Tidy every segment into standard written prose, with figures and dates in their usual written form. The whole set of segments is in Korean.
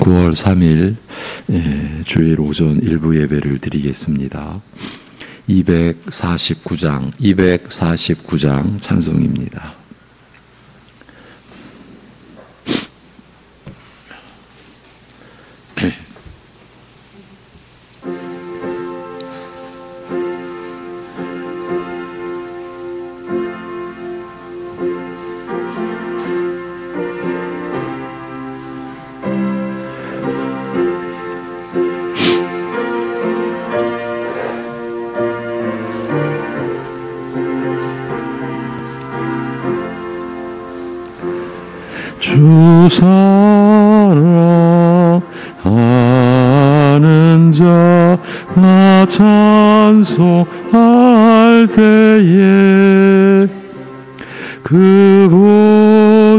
9월 3일 주일 오전 일부 예배를 드리겠습니다. 249장 찬송입니다. 주 사랑하는 자 나 찬송할 때에 그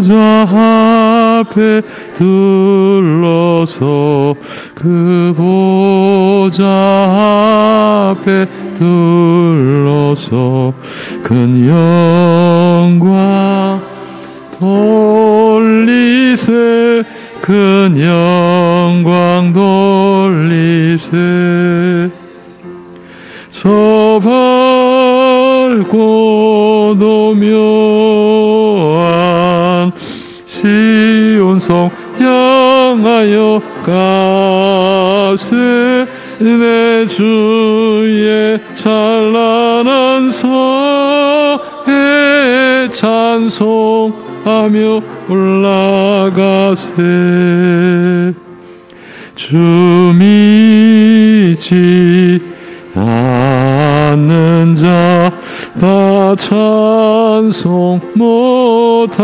보좌 앞에 둘러서 그 보좌 앞에 둘러서 큰 영광 돌리세 큰 영광 돌리세 저 밝고 묘한 시온성 향하여 가세 내 주의 찬란한 성에 찬송하며 올라가세 주 믿지 않는 자 다 찬송 못하나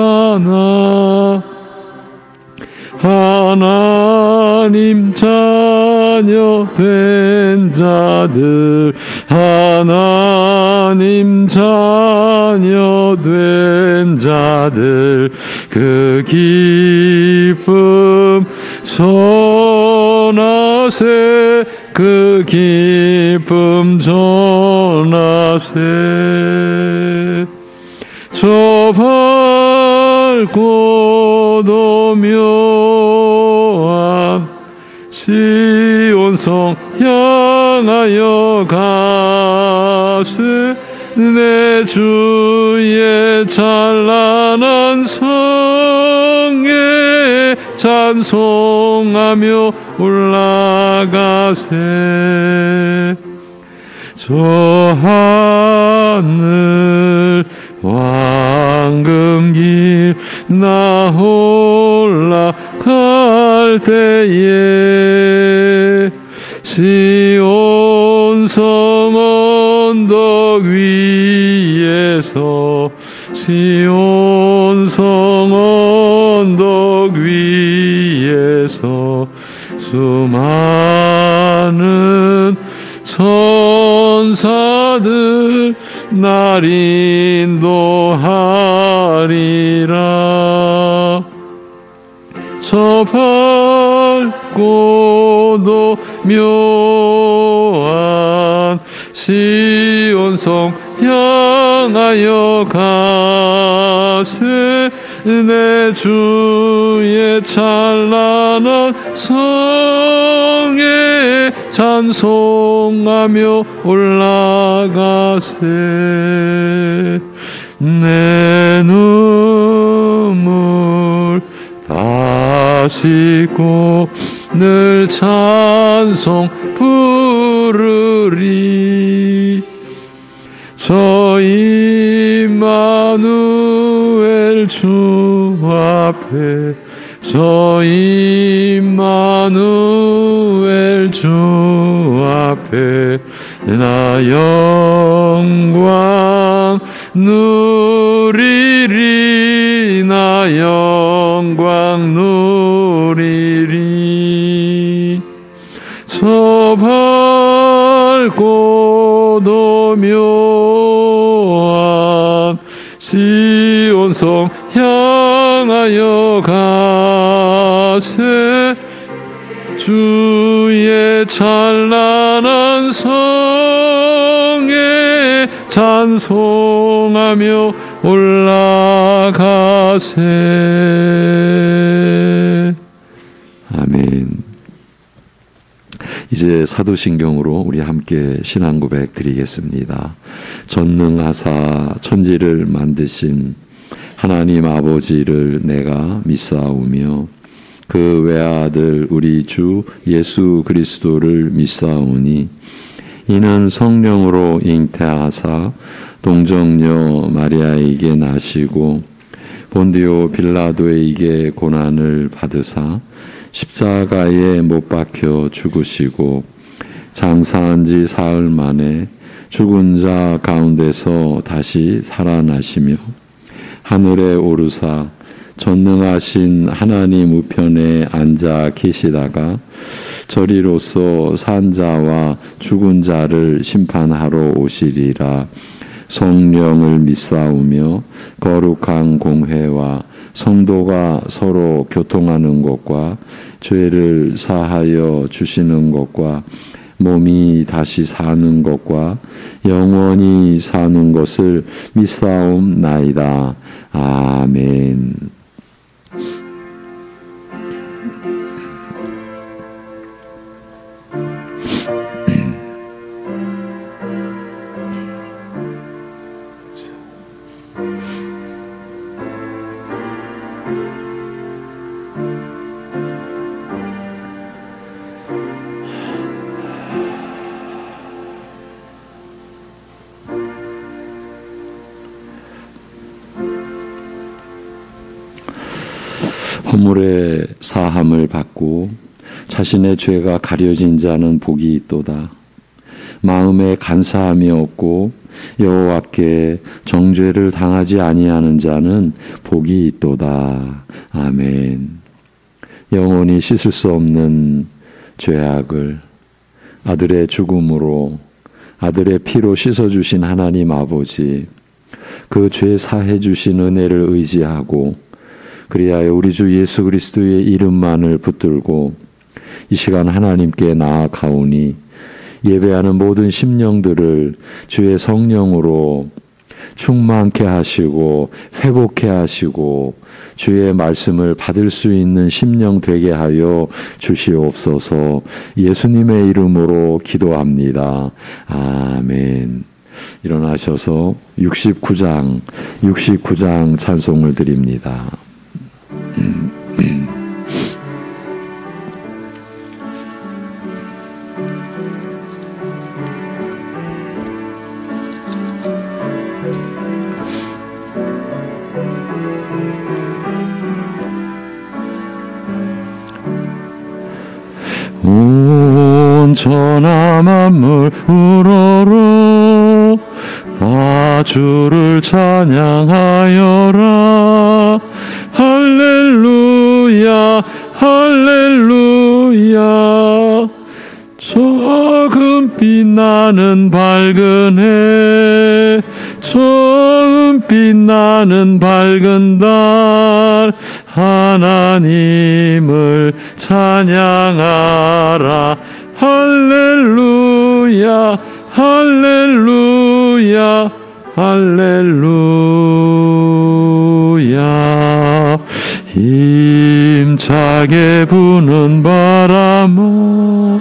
하나님 자녀 된 자들 하나님 자녀 된 자들 그 기쁨 전하세 그 기쁨 전하세 저 밝고 묘한 시온성 향하여 가세 내 주의 찬란한 성에 찬송하며 올라가세 저 하늘 황금길 나 올라갈 때에 시온성 언덕 위에서 시온성 언덕 위에서 수많은 천사들 날 인도하리라 저 밝고 묘한 시온성 향하여 가세 내 주의 찬란한 성에 찬송하며 올라가세 내 눈물 다 씻고 늘 찬송 부르리 저 임마누엘 주 앞에 저 임마누엘 주 앞에 나 영광 누리리 나 영광 누리리 저 밝고 묘한 시온성 향하여 가세 주의 찬란한 성에 찬송하며 올라가세. 아멘. 이제 사도신경으로 우리 함께 신앙 고백 드리겠습니다. 전능하사 천지를 만드신 하나님 아버지를 내가 믿사오며 그 외아들 우리 주 예수 그리스도를 믿사오니 이는 성령으로 잉태하사 동정녀 마리아에게 나시고 본디오 빌라도에게 고난을 받으사 십자가에 못 박혀 죽으시고 장사한 지 사흘 만에 죽은 자 가운데서 다시 살아나시며 하늘에 오르사 전능하신 하나님 우편에 앉아 계시다가 저리로서 산 자와 죽은 자를 심판하러 오시리라. 성령을 믿사오며 거룩한 공회와 성도가 서로 교통하는 것과 죄를 사하여 주시는 것과 몸이 다시 사는 것과 영원히 사는 것을 믿사옵나이다. 아멘. 허물의 사함을 받고 자신의 죄가 가려진 자는 복이 있도다. 마음에 간사함이 없고 여호와께 정죄를 당하지 아니하는 자는 복이 있도다. 아멘. 영원히 씻을 수 없는 죄악을 아들의 죽음으로 아들의 피로 씻어주신 하나님 아버지, 그 죄 사해 주신 은혜를 의지하고 그리하여 우리 주 예수 그리스도의 이름만을 붙들고 이 시간 하나님께 나아가오니 예배하는 모든 심령들을 주의 성령으로 충만케 하시고 회복케 하시고 주의 말씀을 받을 수 있는 심령 되게 하여 주시옵소서. 예수님의 이름으로 기도합니다. 아멘. 일어나셔서 69장 찬송을 드립니다. 온 천하 만물 우러러 다 주를 찬양하여라. 할렐루야 할렐루야. 처음 빛나는 밝은 해, 처음 빛나는 밝은 달, 하나님을 찬양하라. 할렐루야 할렐루야 할렐루야. 힘차게 부는 바람아,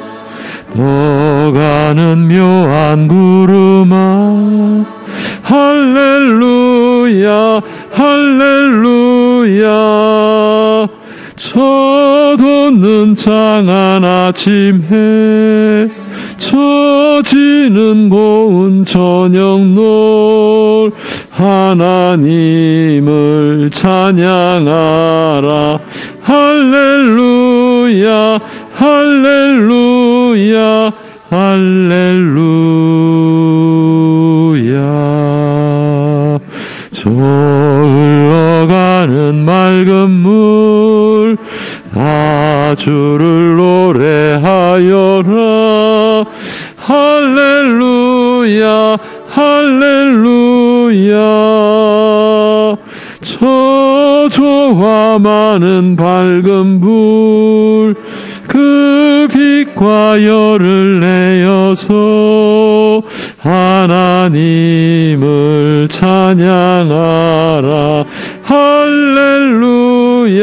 떠가는 묘한 구름아, 할렐루야 할렐루야. 쳐돋는 창한 아침해, 처지는 고운 저녁놀, 하나님을 찬양하라. 할렐루야 할렐루야 할렐루야. 저 흘러가는 맑은 물, 다 주를 노래하여라. 할렐루야 할렐루야. 저조와 많은 밝은 불, 그 빛과 열을 내어서 하나님을 찬양하라. 할렐루야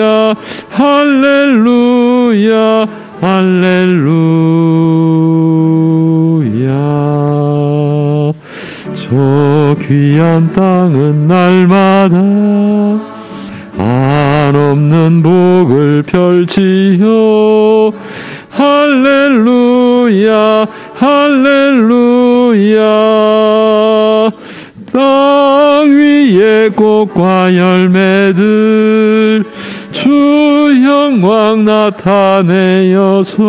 할렐루야 할렐루야. 귀한 땅은 날마다 한없는 복을 펼치어 할렐루야 할렐루야. 땅 위에 꽃과 열매들 주 영광 나타내어서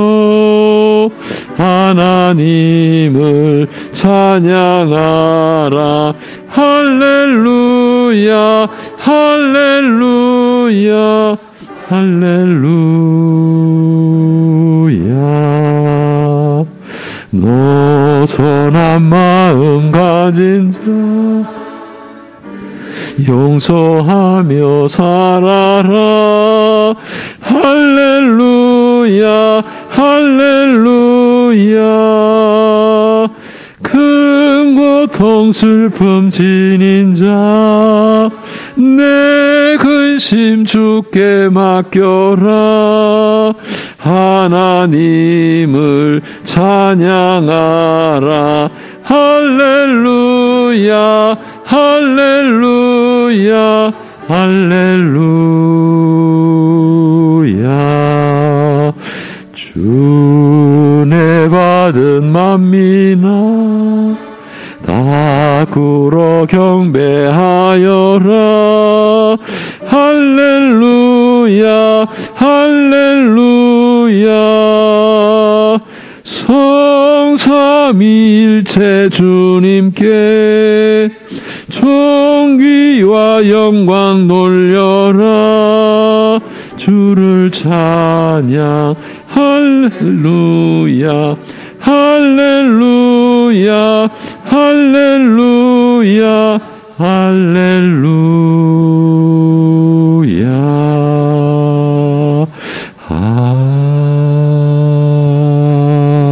하나님을 찬양하라. 할렐루야 할렐루야 할렐루야. 노선한 마음 가진 자 용서하며 살아라. 할렐루야 할렐루야. 큰 고통 슬픔 지닌 자 내 근심 주께 맡겨라. 하나님을 찬양하라. 할렐루야 할렐루야 할렐루야. 주내 받은 만민아 다 꿇어 경배하여라. 할렐루야 할렐루야. 성삼위일체 주님께 존귀와 영광 돌려라. 주를 찬양 할렐루야 할렐루야 할렐루야 할렐루야.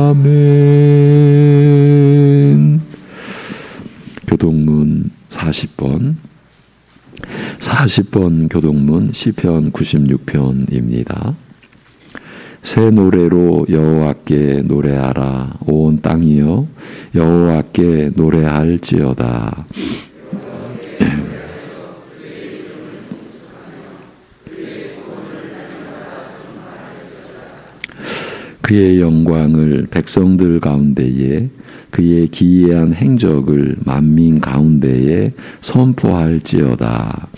아멘. 교동문 40번 교동문 시편 96편입니다. 새 노래로 여호와께 노래하라. 온 땅이여 여호와께 노래할지어다. 그의 영광을 백성들 가운데에 그의 기이한 행적을 만민 가운데에 선포할지어다.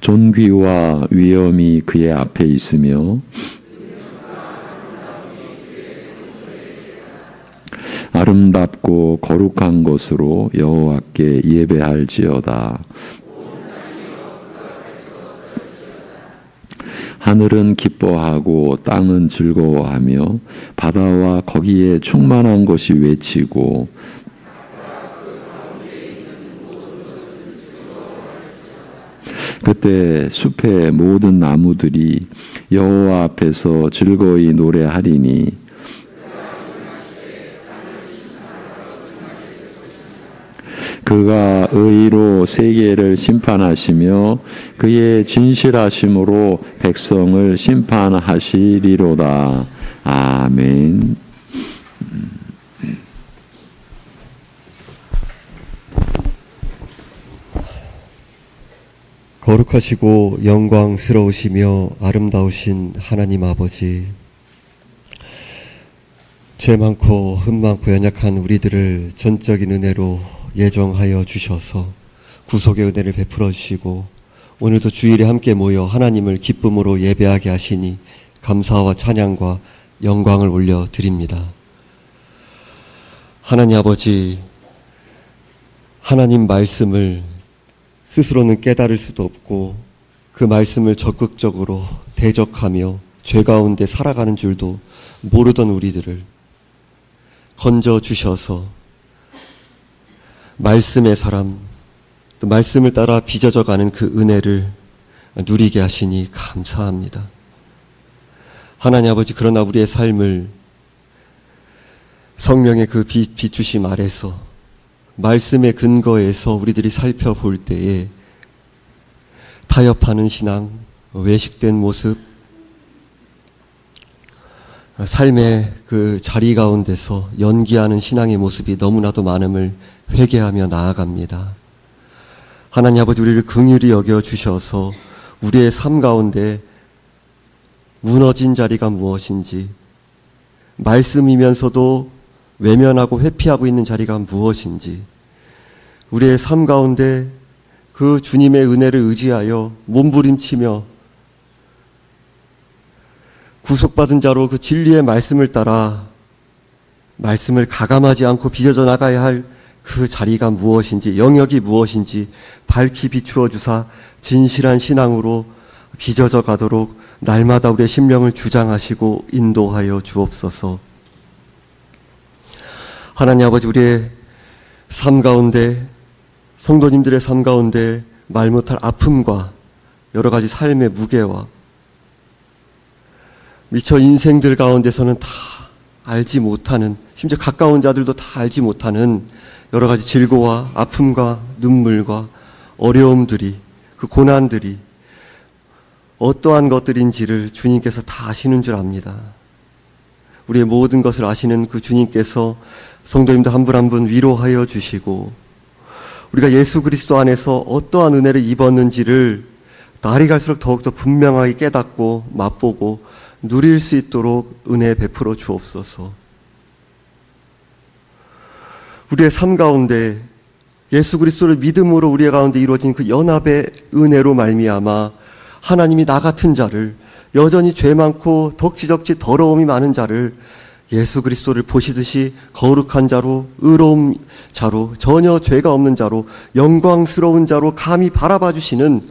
존귀와 위엄이 그의 앞에 있으며 아름답고 거룩한 것으로 여호와께 예배할지어다. 하늘은 기뻐하고 땅은 즐거워하며 바다와 거기에 충만한 것이 외치고 그때 숲의 모든 나무들이 여호와 앞에서 즐거이 노래하리니 그가 의로 세계를 심판하시며 그의 진실하심으로 백성을 심판하시리로다. 아멘. 거룩하시고 영광스러우시며 아름다우신 하나님 아버지, 죄 많고 흠 많고 연약한 우리들을 전적인 은혜로 예정하여 주셔서 구속의 은혜를 베풀어 주시고 오늘도 주일에 함께 모여 하나님을 기쁨으로 예배하게 하시니 감사와 찬양과 영광을 올려드립니다. 하나님 아버지, 하나님 말씀을 스스로는 깨달을 수도 없고 그 말씀을 적극적으로 대적하며 죄 가운데 살아가는 줄도 모르던 우리들을 건져주셔서 말씀의 사람, 또 말씀을 따라 빚어져가는 그 은혜를 누리게 하시니 감사합니다. 하나님 아버지, 그러나 우리의 삶을 성령의 그 비추심 아래서 말씀의 근거에서 우리들이 살펴볼 때에 타협하는 신앙, 외식된 모습, 삶의 그 자리 가운데서 연기하는 신앙의 모습이 너무나도 많음을 회개하며 나아갑니다. 하나님 아버지, 우리를 긍휼히 여겨 주셔서 우리의 삶 가운데 무너진 자리가 무엇인지, 말씀이면서도 외면하고 회피하고 있는 자리가 무엇인지, 우리의 삶 가운데 그 주님의 은혜를 의지하여 몸부림치며 구속받은 자로 그 진리의 말씀을 따라 말씀을 가감하지 않고 빚어져 나가야 할 그 자리가 무엇인지, 영역이 무엇인지 밝히 비추어 주사 진실한 신앙으로 빚어져 가도록 날마다 우리의 심령을 주장하시고 인도하여 주옵소서. 하나님 아버지, 우리의 삶 가운데, 성도님들의 삶 가운데 말 못할 아픔과 여러 가지 삶의 무게와 미처 인생들 가운데서는 다 알지 못하는, 심지어 가까운 자들도 다 알지 못하는 여러 가지 질고와 아픔과 눈물과 어려움들이, 그 고난들이 어떠한 것들인지를 주님께서 다 아시는 줄 압니다. 우리의 모든 것을 아시는 그 주님께서 성도님들 한 분 한 분 위로하여 주시고, 우리가 예수 그리스도 안에서 어떠한 은혜를 입었는지를 날이 갈수록 더욱더 분명하게 깨닫고 맛보고 누릴 수 있도록 은혜 베풀어 주옵소서. 우리의 삶 가운데 예수 그리스도를 믿음으로 우리의 가운데 이루어진 그 연합의 은혜로 말미암아 하나님이 나 같은 자를, 여전히 죄 많고 덕지덕지 더러움이 많은 자를 예수 그리스도를 보시듯이 거룩한 자로, 의로운 자로, 전혀 죄가 없는 자로, 영광스러운 자로 감히 바라봐 주시는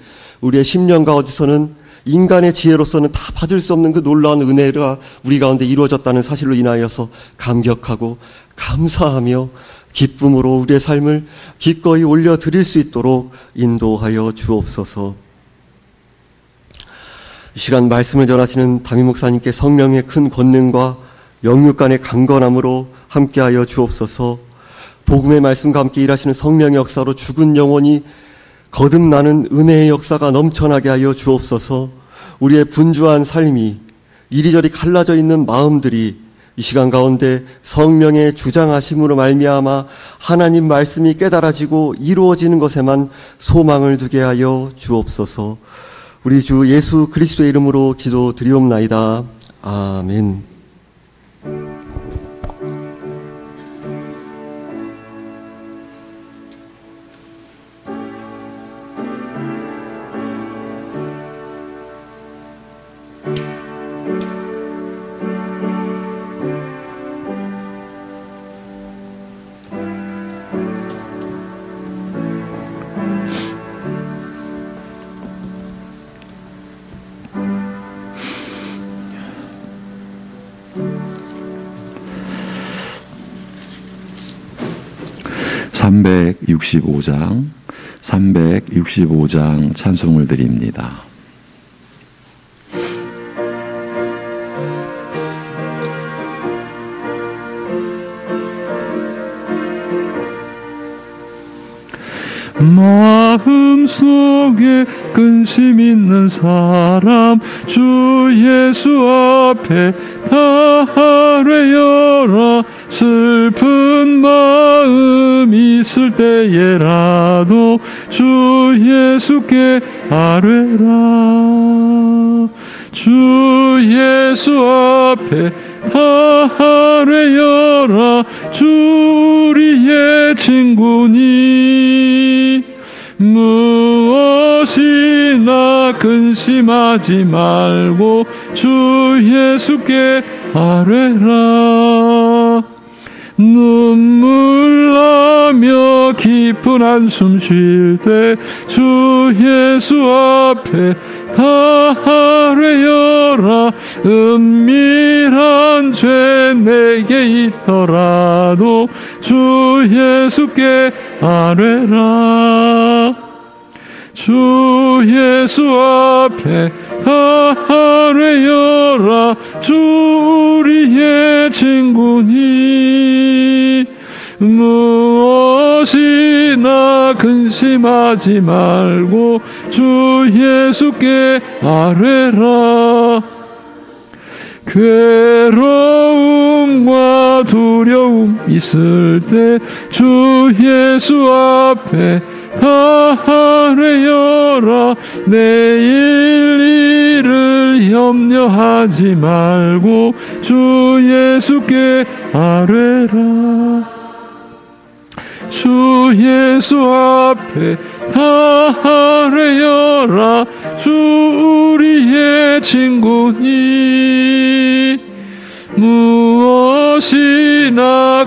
우리의 심령 가운데서는 인간의 지혜로서는 다 받을 수 없는 그 놀라운 은혜가 우리 가운데 이루어졌다는 사실로 인하여서 감격하고 감사하며 기쁨으로 우리의 삶을 기꺼이 올려드릴 수 있도록 인도하여 주옵소서. 이 시간 말씀을 전하시는 담임 목사님께 성령의 큰 권능과 영육간의 강건함으로 함께하여 주옵소서. 복음의 말씀과 함께 일하시는 성령의 역사로 죽은 영혼이 거듭나는 은혜의 역사가 넘쳐나게 하여 주옵소서. 우리의 분주한 삶이, 이리저리 갈라져 있는 마음들이 이 시간 가운데 성령의 주장하심으로 말미암아 하나님 말씀이 깨달아지고 이루어지는 것에만 소망을 두게 하여 주옵소서. 우리 주 예수 그리스도의 이름으로 기도드리옵나이다. 아멘. (365장) 찬송을 드립니다. 마음속에 근심 있는 사람 주 예수 앞에 다 아뢰어라. 슬픈 마음 있을 때에라도 주 예수께 아뢰라. 주 예수 앞에 다 아뢰어라. 주 우리의 친구니 무엇이나 근심하지 말고 주 예수께 아뢰라. 눈물 나며 깊은 한숨 쉴 때 주 예수 앞에 다 아뢰어라. 은밀한 죄 내게 있더라도 주 예수께 아뢰라. 주 예수 앞에 다 아뢰어라. 주 우리의 친구니 무엇이나 근심하지 말고 주 예수께 아뢰라. 괴로움과 두려움 있을 때 주 예수 앞에 다 아뢰어라. 내일 일을 염려하지 말고 주 예수께 아뢰라. 주 예수 앞에 다 아뢰어라. 주 우리의 친구니 무엇이나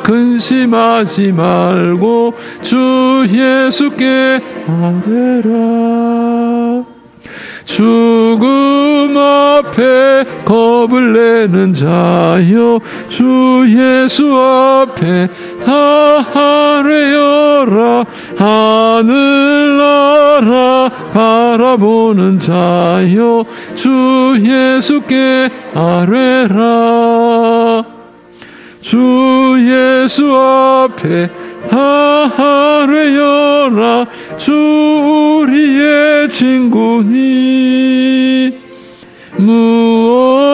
근심하지 말고 주 예수께 아뢰라. 죽음 앞에 겁을 내는 자여 주 예수 앞에 다 아뢰어라. 하늘나라 바라보는 자여 주 예수께 아뢰라. 주 예수 앞에 다 아뢰어라. 주 우리의 친구니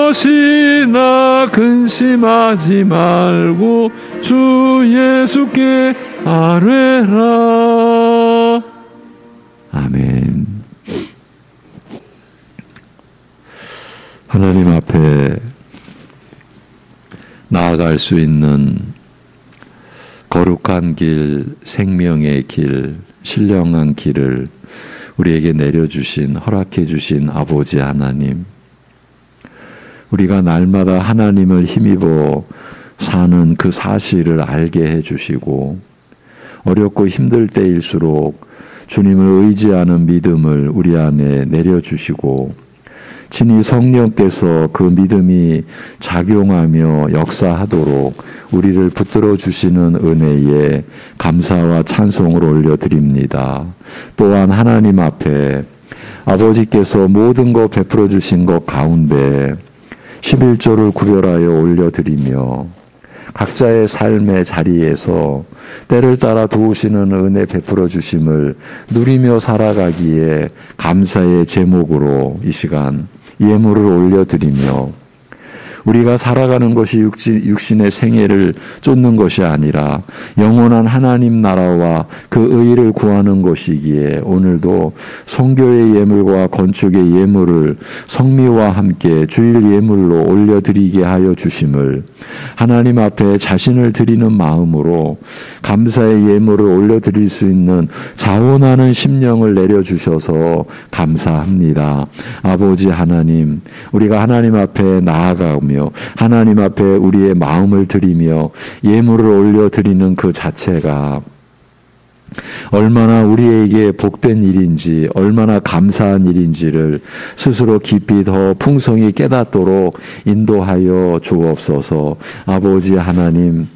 무엇이나 근심하지 말고 주 예수께 아뢰라. 아멘. 하나님 앞에 나아갈 수 있는 거룩한 길, 생명의 길, 신령한 길을 우리에게 내려주신, 허락해 주신 아버지 하나님, 우리가 날마다 하나님을 힘입어 사는 그 사실을 알게 해주시고 어렵고 힘들 때일수록 주님을 의지하는 믿음을 우리 안에 내려주시고 친히 성령께서 그 믿음이 작용하며 역사하도록 우리를 붙들어 주시는 은혜에 감사와 찬송을 올려드립니다. 또한 하나님 앞에 아버지께서 모든 것 베풀어 주신 것 가운데 11조를 구별하여 올려드리며 각자의 삶의 자리에서 때를 따라 도우시는 은혜 베풀어 주심을 누리며 살아가기에 감사의 제목으로 이 시간 예물을 올려드리며 우리가 살아가는 것이 육신의 생애를 쫓는 것이 아니라 영원한 하나님 나라와 그 의를 구하는 것이기에 오늘도 성교의 예물과 건축의 예물을 성미와 함께 주일 예물로 올려드리게 하여 주심을 하나님 앞에 자신을 드리는 마음으로 감사의 예물을 올려드릴 수 있는 자원하는 심령을 내려주셔서 감사합니다. 아버지 하나님, 우리가 하나님 앞에 나아가며 하나님 앞에 우리의 마음을 드리며 예물을 올려드리는 그 자체가 얼마나 우리에게 복된 일인지, 얼마나 감사한 일인지를 스스로 깊이 더 풍성히 깨닫도록 인도하여 주옵소서. 아버지 하나님,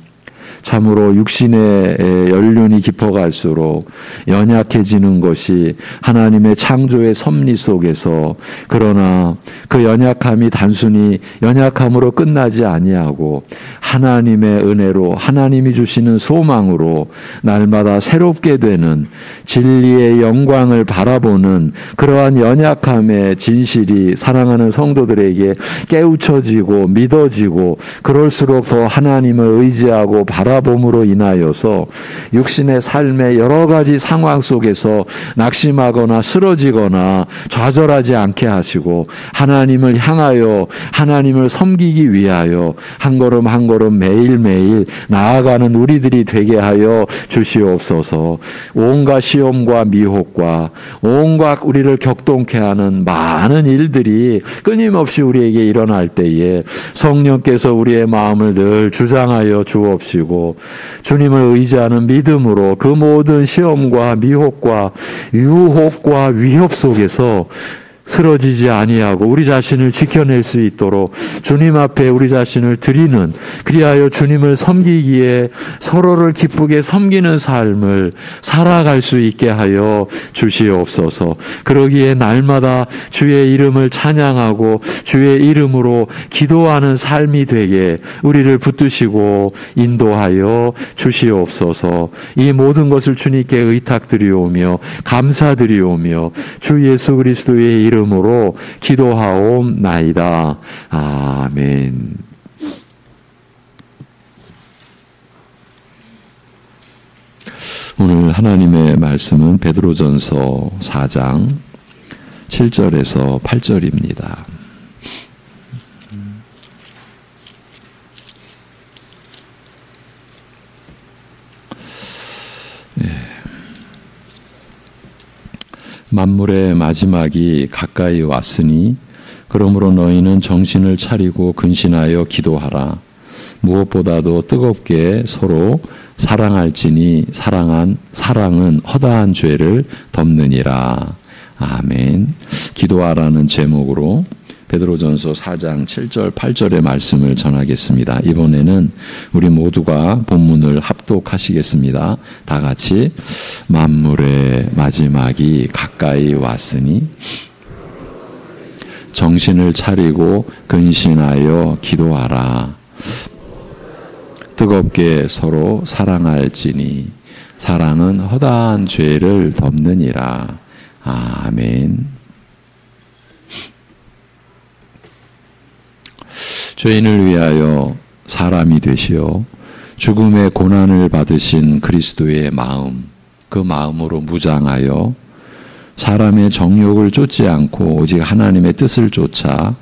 참으로 육신의 연륜이 깊어갈수록 연약해지는 것이 하나님의 창조의 섭리 속에서, 그러나 그 연약함이 단순히 연약함으로 끝나지 아니하고 하나님의 은혜로, 하나님이 주시는 소망으로 날마다 새롭게 되는 진리의 영광을 바라보는 그러한 연약함의 진실이 사랑하는 성도들에게 깨우쳐지고 믿어지고, 그럴수록 더 하나님을 의지하고 바라봄으로 인하여서 육신의 삶의 여러 가지 상황 속에서 낙심하거나 쓰러지거나 좌절하지 않게 하시고 하나님을 향하여 하나님을 섬기기 위하여 한 걸음 한 걸음 매일매일 나아가는 우리들이 되게 하여 주시옵소서. 온갖 시험과 미혹과 온갖 우리를 격동케 하는 많은 일들이 끊임없이 우리에게 일어날 때에 성령께서 우리의 마음을 늘 주장하여 주옵시고 주님을 의지하는 믿음으로 그 모든 시험과 미혹과 유혹과 위협 속에서 쓰러지지 아니하고 우리 자신을 지켜낼 수 있도록 주님 앞에 우리 자신을 드리는, 그리하여 주님을 섬기기에 서로를 기쁘게 섬기는 삶을 살아갈 수 있게 하여 주시옵소서. 그러기에 날마다 주의 이름을 찬양하고 주의 이름으로 기도하는 삶이 되게 우리를 붙드시고 인도하여 주시옵소서. 이 모든 것을 주님께 의탁드리오며 감사드리오며 주 예수 그리스도의 이름 이름으로 기도하옵나이다. 아멘. 오늘 하나님의 말씀은 베드로전서 4장 7절에서 8절입니다. 만물의 마지막이 가까이 왔으니 그러므로 너희는 정신을 차리고 근신하여 기도하라. 무엇보다도 뜨겁게 서로 사랑할지니 사랑은 허다한 죄를 덮느니라. 아멘. 기도하라는 제목으로 베드로전서 4장 7절 8절의 말씀을 전하겠습니다. 이번에는 우리 모두가 본문을 합독하시겠습니다. 다 같이 만물의 마지막이 가까이 왔으니 정신을 차리고 근신하여 기도하라. 뜨겁게 서로 사랑할지니 사랑은 허다한 죄를 덮느니라. 아멘. 죄인을 위하여 사람이 되시어 죽음의 고난을 받으신 그리스도의 마음, 그 마음으로 무장하여 사람의 정욕을 쫓지 않고 오직 하나님의 뜻을 쫓아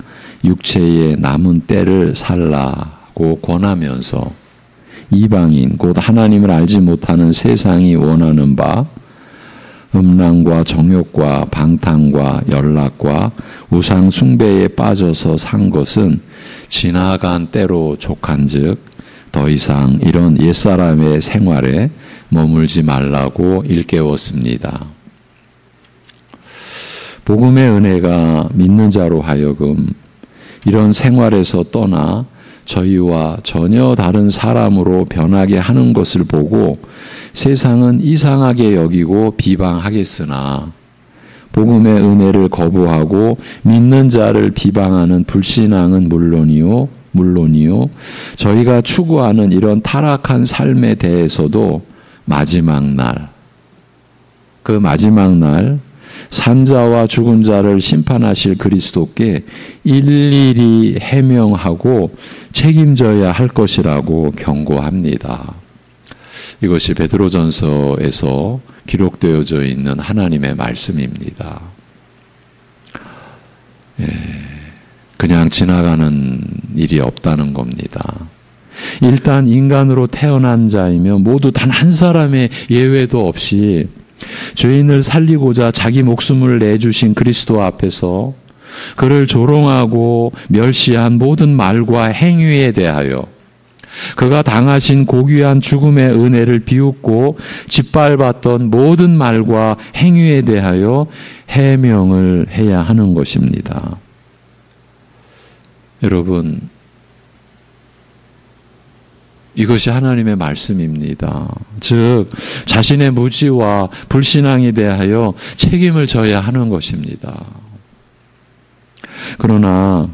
육체의 남은 때를 살라고 권하면서 이방인 곧 하나님을 알지 못하는 세상이 원하는 바 음란과 정욕과 방탕과 연락과 우상 숭배에 빠져서 산 것은 지나간 때로 족한즉 더 이상 이런 옛사람의 생활에 머물지 말라고 일깨웠습니다. 복음의 은혜가 믿는 자로 하여금 이런 생활에서 떠나 저희와 전혀 다른 사람으로 변하게 하는 것을 보고 세상은 이상하게 여기고 비방하겠으나 복음의 은혜를 거부하고 믿는 자를 비방하는 불신앙은 물론이요 저희가 추구하는 이런 타락한 삶에 대해서도 마지막 날, 그 마지막 날 산자와 죽은 자를 심판하실 그리스도께 일일이 해명하고 책임져야 할 것이라고 경고합니다. 이것이 베드로전서에서 기록되어져 있는 하나님의 말씀입니다. 그냥 지나가는 일이 없다는 겁니다. 일단 인간으로 태어난 자이며 모두 단 한 사람의 예외도 없이 죄인을 살리고자 자기 목숨을 내주신 그리스도 앞에서 그를 조롱하고 멸시한 모든 말과 행위에 대하여 그가 당하신 고귀한 죽음의 은혜를 비웃고 짓밟았던 모든 말과 행위에 대하여 해명을 해야 하는 것입니다. 여러분, 이것이 하나님의 말씀입니다. 즉 자신의 무지와 불신앙에 대하여 책임을 져야 하는 것입니다. 그러나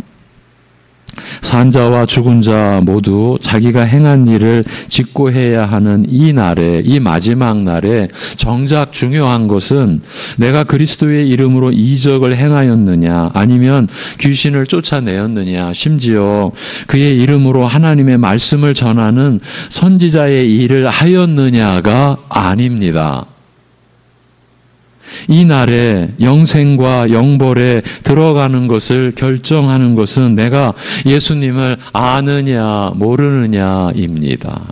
산자와 죽은 자 모두 자기가 행한 일을 직고해야 하는 이 날에, 이 마지막 날에 정작 중요한 것은 내가 그리스도의 이름으로 이적을 행하였느냐, 아니면 귀신을 쫓아내었느냐, 심지어 그의 이름으로 하나님의 말씀을 전하는 선지자의 일을 하였느냐가 아닙니다. 이 날에 영생과 영벌에 들어가는 것을 결정하는 것은 내가 예수님을 아느냐 모르느냐입니다.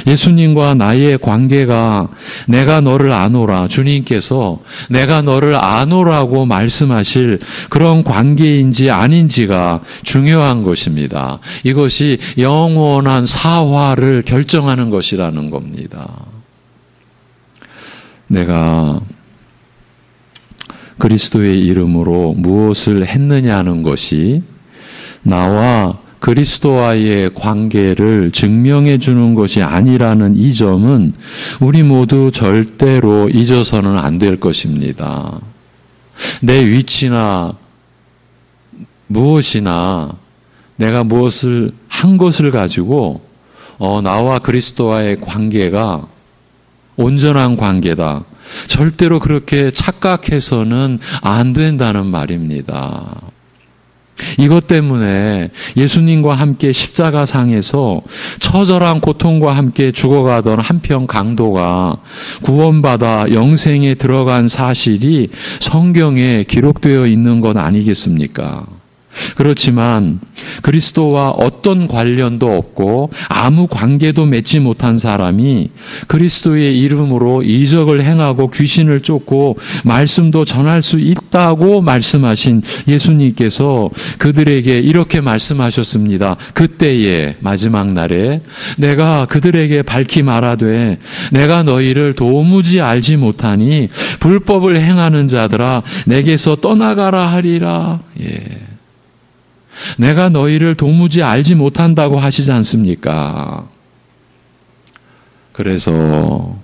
예수님과 나의 관계가 내가 너를 아노라, 주님께서 내가 너를 아노라고 말씀하실 그런 관계인지 아닌지가 중요한 것입니다. 이것이 영원한 사화를 결정하는 것이라는 겁니다. 내가 그리스도의 이름으로 무엇을 했느냐는 것이 나와 그리스도와의 관계를 증명해 주는 것이 아니라는 이 점은 우리 모두 절대로 잊어서는 안 될 것입니다. 내 위치나 무엇이나 내가 무엇을 한 것을 가지고 나와 그리스도와의 관계가 온전한 관계다, 절대로 그렇게 착각해서는 안 된다는 말입니다. 이것 때문에 예수님과 함께 십자가상에서 처절한 고통과 함께 죽어가던 한편 강도가 구원받아 영생에 들어간 사실이 성경에 기록되어 있는 것 아니겠습니까? 그렇지만 그리스도와 어떤 관련도 없고 아무 관계도 맺지 못한 사람이 그리스도의 이름으로 이적을 행하고 귀신을 쫓고 말씀도 전할 수 있다고 말씀하신 예수님께서 그들에게 이렇게 말씀하셨습니다. 그때의 마지막 날에 내가 그들에게 밝히 말하되 내가 너희를 도무지 알지 못하니 불법을 행하는 자들아 내게서 떠나가라 하리라. 내가 너희를 도무지 알지 못한다고 하시지 않습니까? 그래서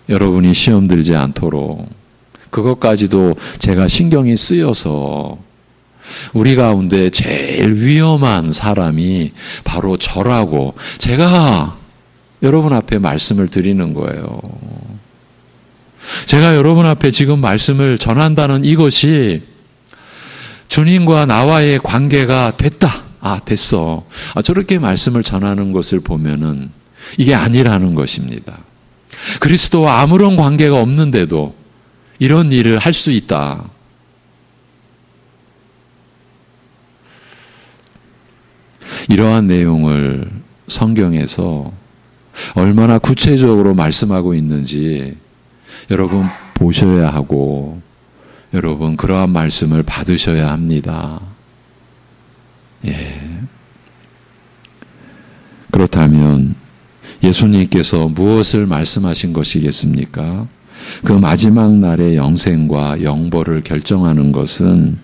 여러분이 시험 들지 않도록 그것까지도 제가 신경이 쓰여서 우리 가운데 제일 위험한 사람이 바로 저라고 제가 여러분 앞에 말씀을 드리는 거예요. 제가 여러분 앞에 지금 말씀을 전한다는 이것이 주님과 나와의 관계가 됐다. 됐어. 저렇게 말씀을 전하는 것을 보면은 이게 아니라는 것입니다. 그리스도와 아무런 관계가 없는데도 이런 일을 할 수 있다. 이러한 내용을 성경에서 얼마나 구체적으로 말씀하고 있는지 여러분 보셔야 하고 여러분 그러한 말씀을 받으셔야 합니다. 그렇다면 예수님께서 무엇을 말씀하신 것이겠습니까? 그 마지막 날의 영생과 영벌을 결정하는 것은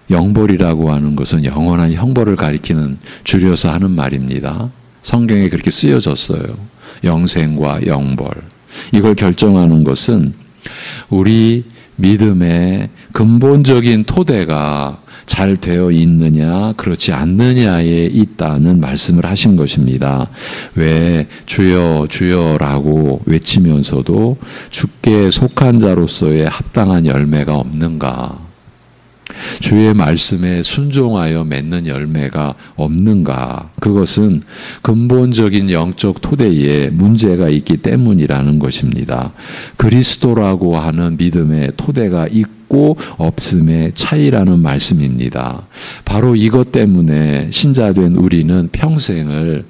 영벌이라고 하는 것은 영원한 형벌을 가리키는 줄여서 하는 말입니다. 성경에 그렇게 쓰여졌어요. 영생과 영벌. 이걸 결정하는 것은 우리 믿음의 근본적인 토대가 잘 되어 있느냐 그렇지 않느냐에 있다는 말씀을 하신 것입니다. 왜 주여 주여라고 외치면서도 주께 속한 자로서의 합당한 열매가 없는가? 주의 말씀에 순종하여 맺는 열매가 없는가? 그것은 근본적인 영적 토대에 문제가 있기 때문이라는 것입니다. 그리스도라고 하는 믿음의 토대가 있고 없음의 차이라는 말씀입니다. 바로 이것 때문에 신자된 우리는 평생을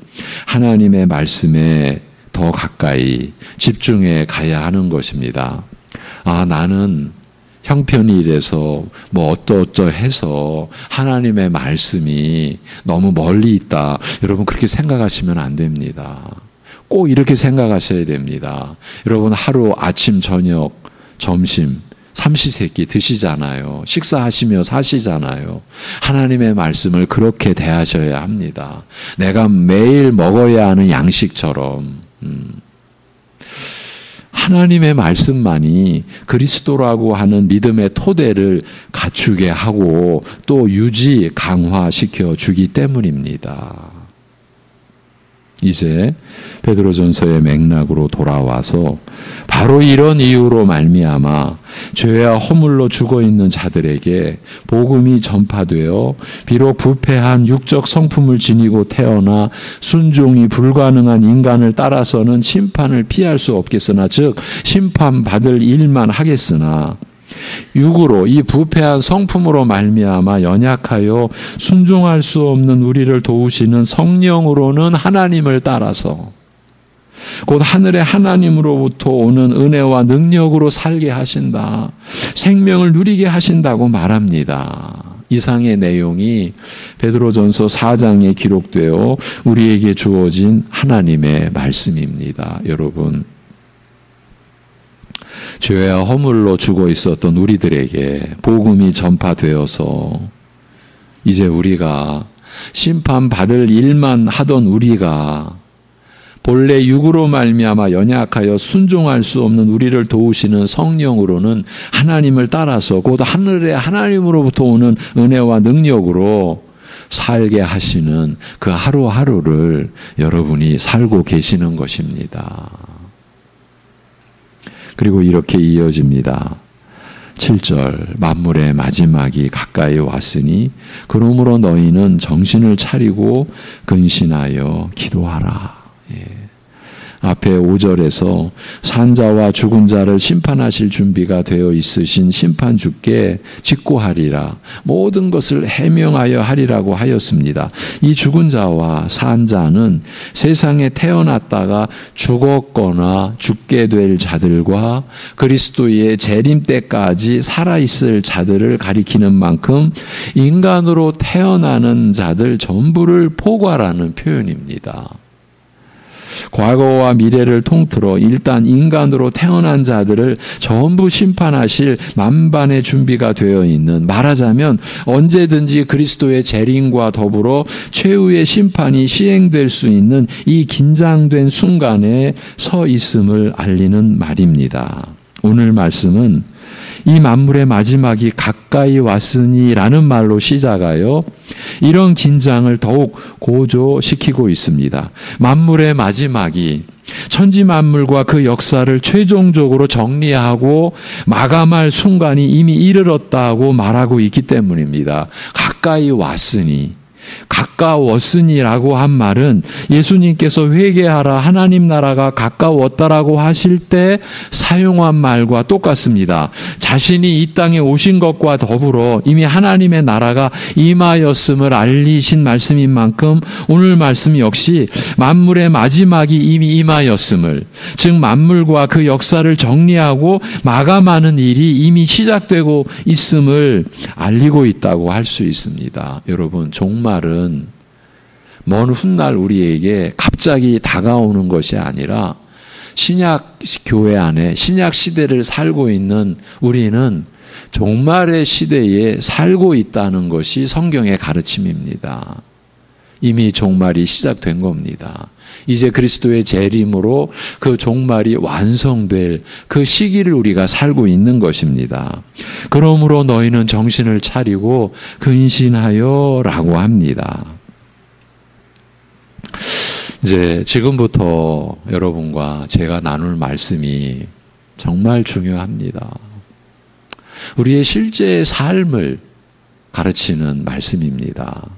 하나님의 말씀에 더 가까이 집중해 가야 하는 것입니다. 나는 형편이 이래서 어떠어떠해서 하나님의 말씀이 너무 멀리 있다. 여러분 그렇게 생각하시면 안 됩니다. 꼭 이렇게 생각하셔야 됩니다. 여러분 하루 아침 저녁 점심 삼시세끼 드시잖아요. 식사하시며 사시잖아요. 하나님의 말씀을 그렇게 대하셔야 합니다. 내가 매일 먹어야 하는 양식처럼 하나님의 말씀만이 그리스도라고 하는 믿음의 토대를 갖추게 하고 또 유지, 강화시켜 주기 때문입니다. 이제 베드로전서의 맥락으로 돌아와서 바로 이런 이유로 말미암아 죄와 허물로 죽어있는 자들에게 복음이 전파되어 비록 부패한 육적 성품을 지니고 태어나 순종이 불가능한 인간을 따라서는 심판을 피할 수 없겠으나 즉 심판받을 일만 하겠으나 육으로 이 부패한 성품으로 말미암아 연약하여 순종할 수 없는 우리를 도우시는 성령으로는 하나님을 따라서 곧 하늘의 하나님으로부터 오는 은혜와 능력으로 살게 하신다. 생명을 누리게 하신다고 말합니다. 이상의 내용이 베드로전서 4장에 기록되어 우리에게 주어진 하나님의 말씀입니다. 여러분 죄와 허물로 죽어 있었던 우리들에게 복음이 전파되어서 이제 우리가 심판받을 일만 하던 우리가 본래 육으로 말미암아 연약하여 순종할 수 없는 우리를 도우시는 성령으로는 하나님을 따라서 곧 하늘의 하나님으로부터 오는 은혜와 능력으로 살게 하시는 그 하루하루를 여러분이 살고 계시는 것입니다. 그리고 이렇게 이어집니다. 7절 만물의 마지막이 가까이 왔으니 그러므로 너희는 정신을 차리고 근신하여 기도하라. 앞에 5절에서 산자와 죽은 자를 심판하실 준비가 되어 있으신 심판주께 직고하리라. 모든 것을 해명하여 하리라고 하였습니다. 이 죽은 자와 산 자는 세상에 태어났다가 죽었거나 죽게 될 자들과 그리스도의 재림 때까지 살아있을 자들을 가리키는 만큼 인간으로 태어나는 자들 전부를 포괄하는 표현입니다. 과거와 미래를 통틀어 일단 인간으로 태어난 자들을 전부 심판하실 만반의 준비가 되어 있는, 말하자면 언제든지 그리스도의 재림과 더불어 최후의 심판이 시행될 수 있는 이 긴장된 순간에 서 있음을 알리는 말입니다. 오늘 말씀은 이 만물의 마지막이 가까이 왔으니 라는 말로 시작하여 이런 긴장을 더욱 고조시키고 있습니다. 만물의 마지막이 천지 만물과 그 역사를 최종적으로 정리하고 마감할 순간이 이미 이르렀다고 말하고 있기 때문입니다. 가까이 왔으니, 가까웠으니라고 한 말은 예수님께서 회개하라 하나님 나라가 가까웠다라고 하실 때 사용한 말과 똑같습니다. 자신이 이 땅에 오신 것과 더불어 이미 하나님의 나라가 임하였음을 알리신 말씀인 만큼 오늘 말씀 역시 만물의 마지막이 이미 임하였음을, 즉 만물과 그 역사를 정리하고 마감하는 일이 이미 시작되고 있음을 알리고 있다고 할 수 있습니다. 여러분, 종말은 먼 훗날 우리에게 갑자기 다가오는 것이 아니라 신약 교회 안에 신약 시대를 살고 있는 우리는 종말의 시대에 살고 있다는 것이 성경의 가르침입니다. 이미 종말이 시작된 겁니다. 이제 그리스도의 재림으로 그 종말이 완성될 그 시기를 우리가 살고 있는 것입니다. 그러므로 너희는 정신을 차리고 근신하여 라고 합니다. 이제 지금부터 여러분과 제가 나눌 말씀이 정말 중요합니다. 우리의 실제 삶을 가르치는 말씀입니다.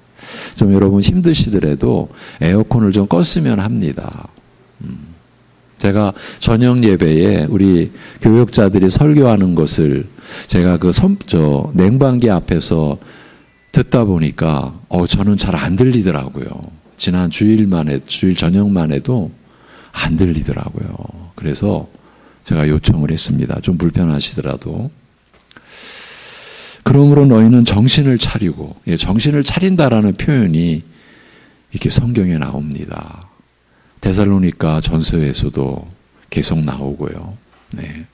좀 여러분 힘드시더라도 에어컨을 좀 껐으면 합니다. 제가 저녁 예배에 우리 교역자들이 설교하는 것을 제가 그 냉방기 앞에서 듣다 보니까 저는 잘 안 들리더라고요. 지난 주일 저녁만 해도 안 들리더라고요. 그래서 제가 요청을 했습니다. 좀 불편하시더라도. 그러므로 너희는 정신을 차리고, 정신을 차린다라는 표현이 이렇게 성경에 나옵니다. 데살로니가 전서에서도 계속 나오고요. 네.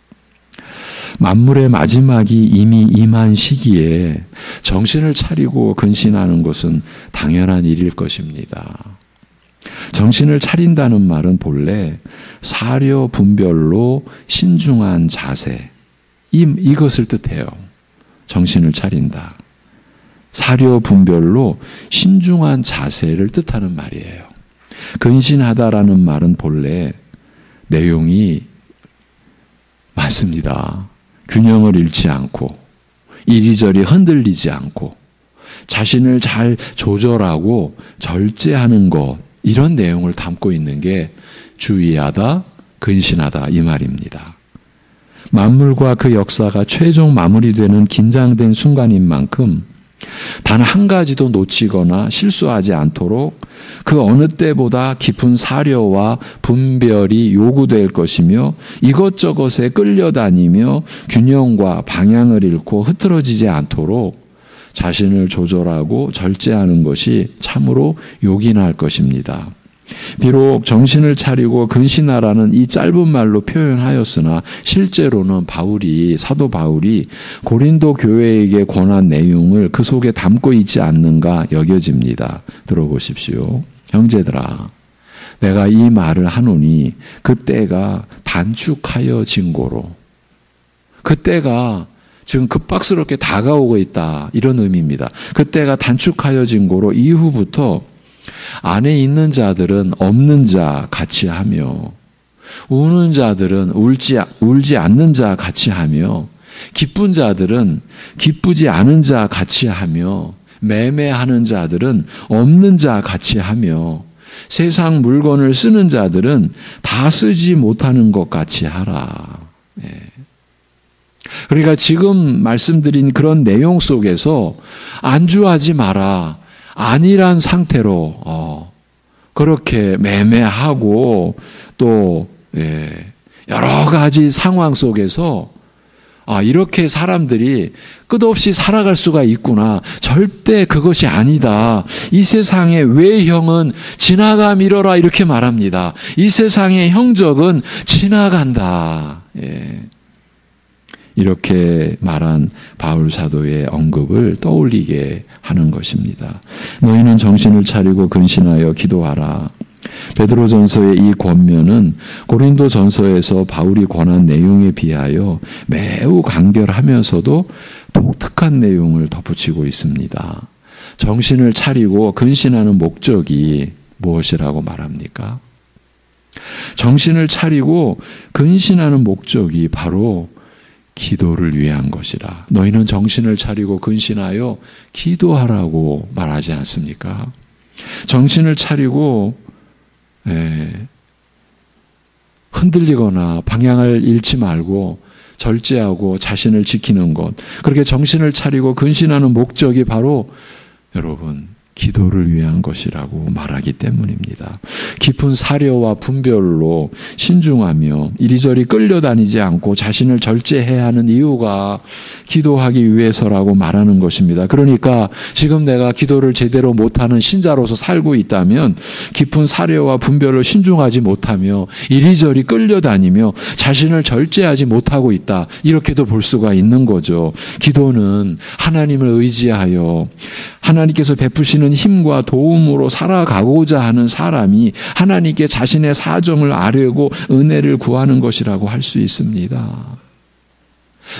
만물의 마지막이 이미 임한 시기에 정신을 차리고 근신하는 것은 당연한 일일 것입니다. 정신을 차린다는 말은 본래 사려 분별로 신중한 자세, 이것을 뜻해요. 정신을 차린다. 사려 분별로 신중한 자세를 뜻하는 말이에요. 근신하다라는 말은 본래 내용이 많습니다. 균형을 잃지 않고 이리저리 흔들리지 않고 자신을 잘 조절하고 절제하는 것, 이런 내용을 담고 있는 게 주의하다, 근신하다 이 말입니다. 만물과 그 역사가 최종 마무리되는 긴장된 순간인 만큼 단 한 가지도 놓치거나 실수하지 않도록 그 어느 때보다 깊은 사려와 분별이 요구될 것이며 이것저것에 끌려다니며 균형과 방향을 잃고 흐트러지지 않도록 자신을 조절하고 절제하는 것이 참으로 요긴할 것입니다. 비록 정신을 차리고 근신하라는 이 짧은 말로 표현하였으나 실제로는 사도 바울이 고린도 교회에게 권한 내용을 그 속에 담고 있지 않는가 여겨집니다. 들어보십시오. 형제들아, 내가 이 말을 하노니 그때가 단축하여진 고로, 그때가 지금 급박스럽게 다가오고 있다, 이런 의미입니다. 그때가 단축하여진 고로 이후부터 안에 있는 자들은 없는 자 같이 하며 우는 자들은 울지 않는 자 같이 하며 기쁜 자들은 기쁘지 않은 자 같이 하며 매매하는 자들은 없는 자 같이 하며 세상 물건을 쓰는 자들은 다 쓰지 못하는 것 같이 하라. 그러니까 지금 말씀드린 그런 내용 속에서 안주하지 마라. 아니란 상태로 그렇게 매매하고 또 여러 가지 상황 속에서 이렇게 사람들이 끝없이 살아갈 수가 있구나. 절대 그것이 아니다. 이 세상의 외형은 지나가 미뤄라 이렇게 말합니다. 이 세상의 형적은 지나간다. 이렇게 말한 바울 사도의 언급을 떠올리게 하는 것입니다. 너희는 정신을 차리고 근신하여 기도하라. 베드로전서의 이 권면은 고린도전서에서 바울이 권한 내용에 비하여 매우 간결하면서도 독특한 내용을 덧붙이고 있습니다. 정신을 차리고 근신하는 목적이 무엇이라고 말합니까? 정신을 차리고 근신하는 목적이 바로 기도를 위한 것이라. 너희는 정신을 차리고 근신하여 기도하라고 말하지 않습니까? 정신을 차리고 흔들리거나 방향을 잃지 말고 절제하고 자신을 지키는 것. 그렇게 정신을 차리고 근신하는 목적이 바로 여러분 기도를 위한 것이라고 말하기 때문입니다. 깊은 사려와 분별로 신중하며 이리저리 끌려다니지 않고 자신을 절제해야 하는 이유가 기도하기 위해서라고 말하는 것입니다. 그러니까 지금 내가 기도를 제대로 못하는 신자로서 살고 있다면 깊은 사려와 분별로 신중하지 못하며 이리저리 끌려다니며 자신을 절제하지 못하고 있다. 이렇게도 볼 수가 있는 거죠. 기도는 하나님을 의지하여 하나님께서 베푸시는 힘과 도움으로 살아가고자 하는 사람이 하나님께 자신의 사정을 아뢰고 은혜를 구하는 것이라고 할 수 있습니다.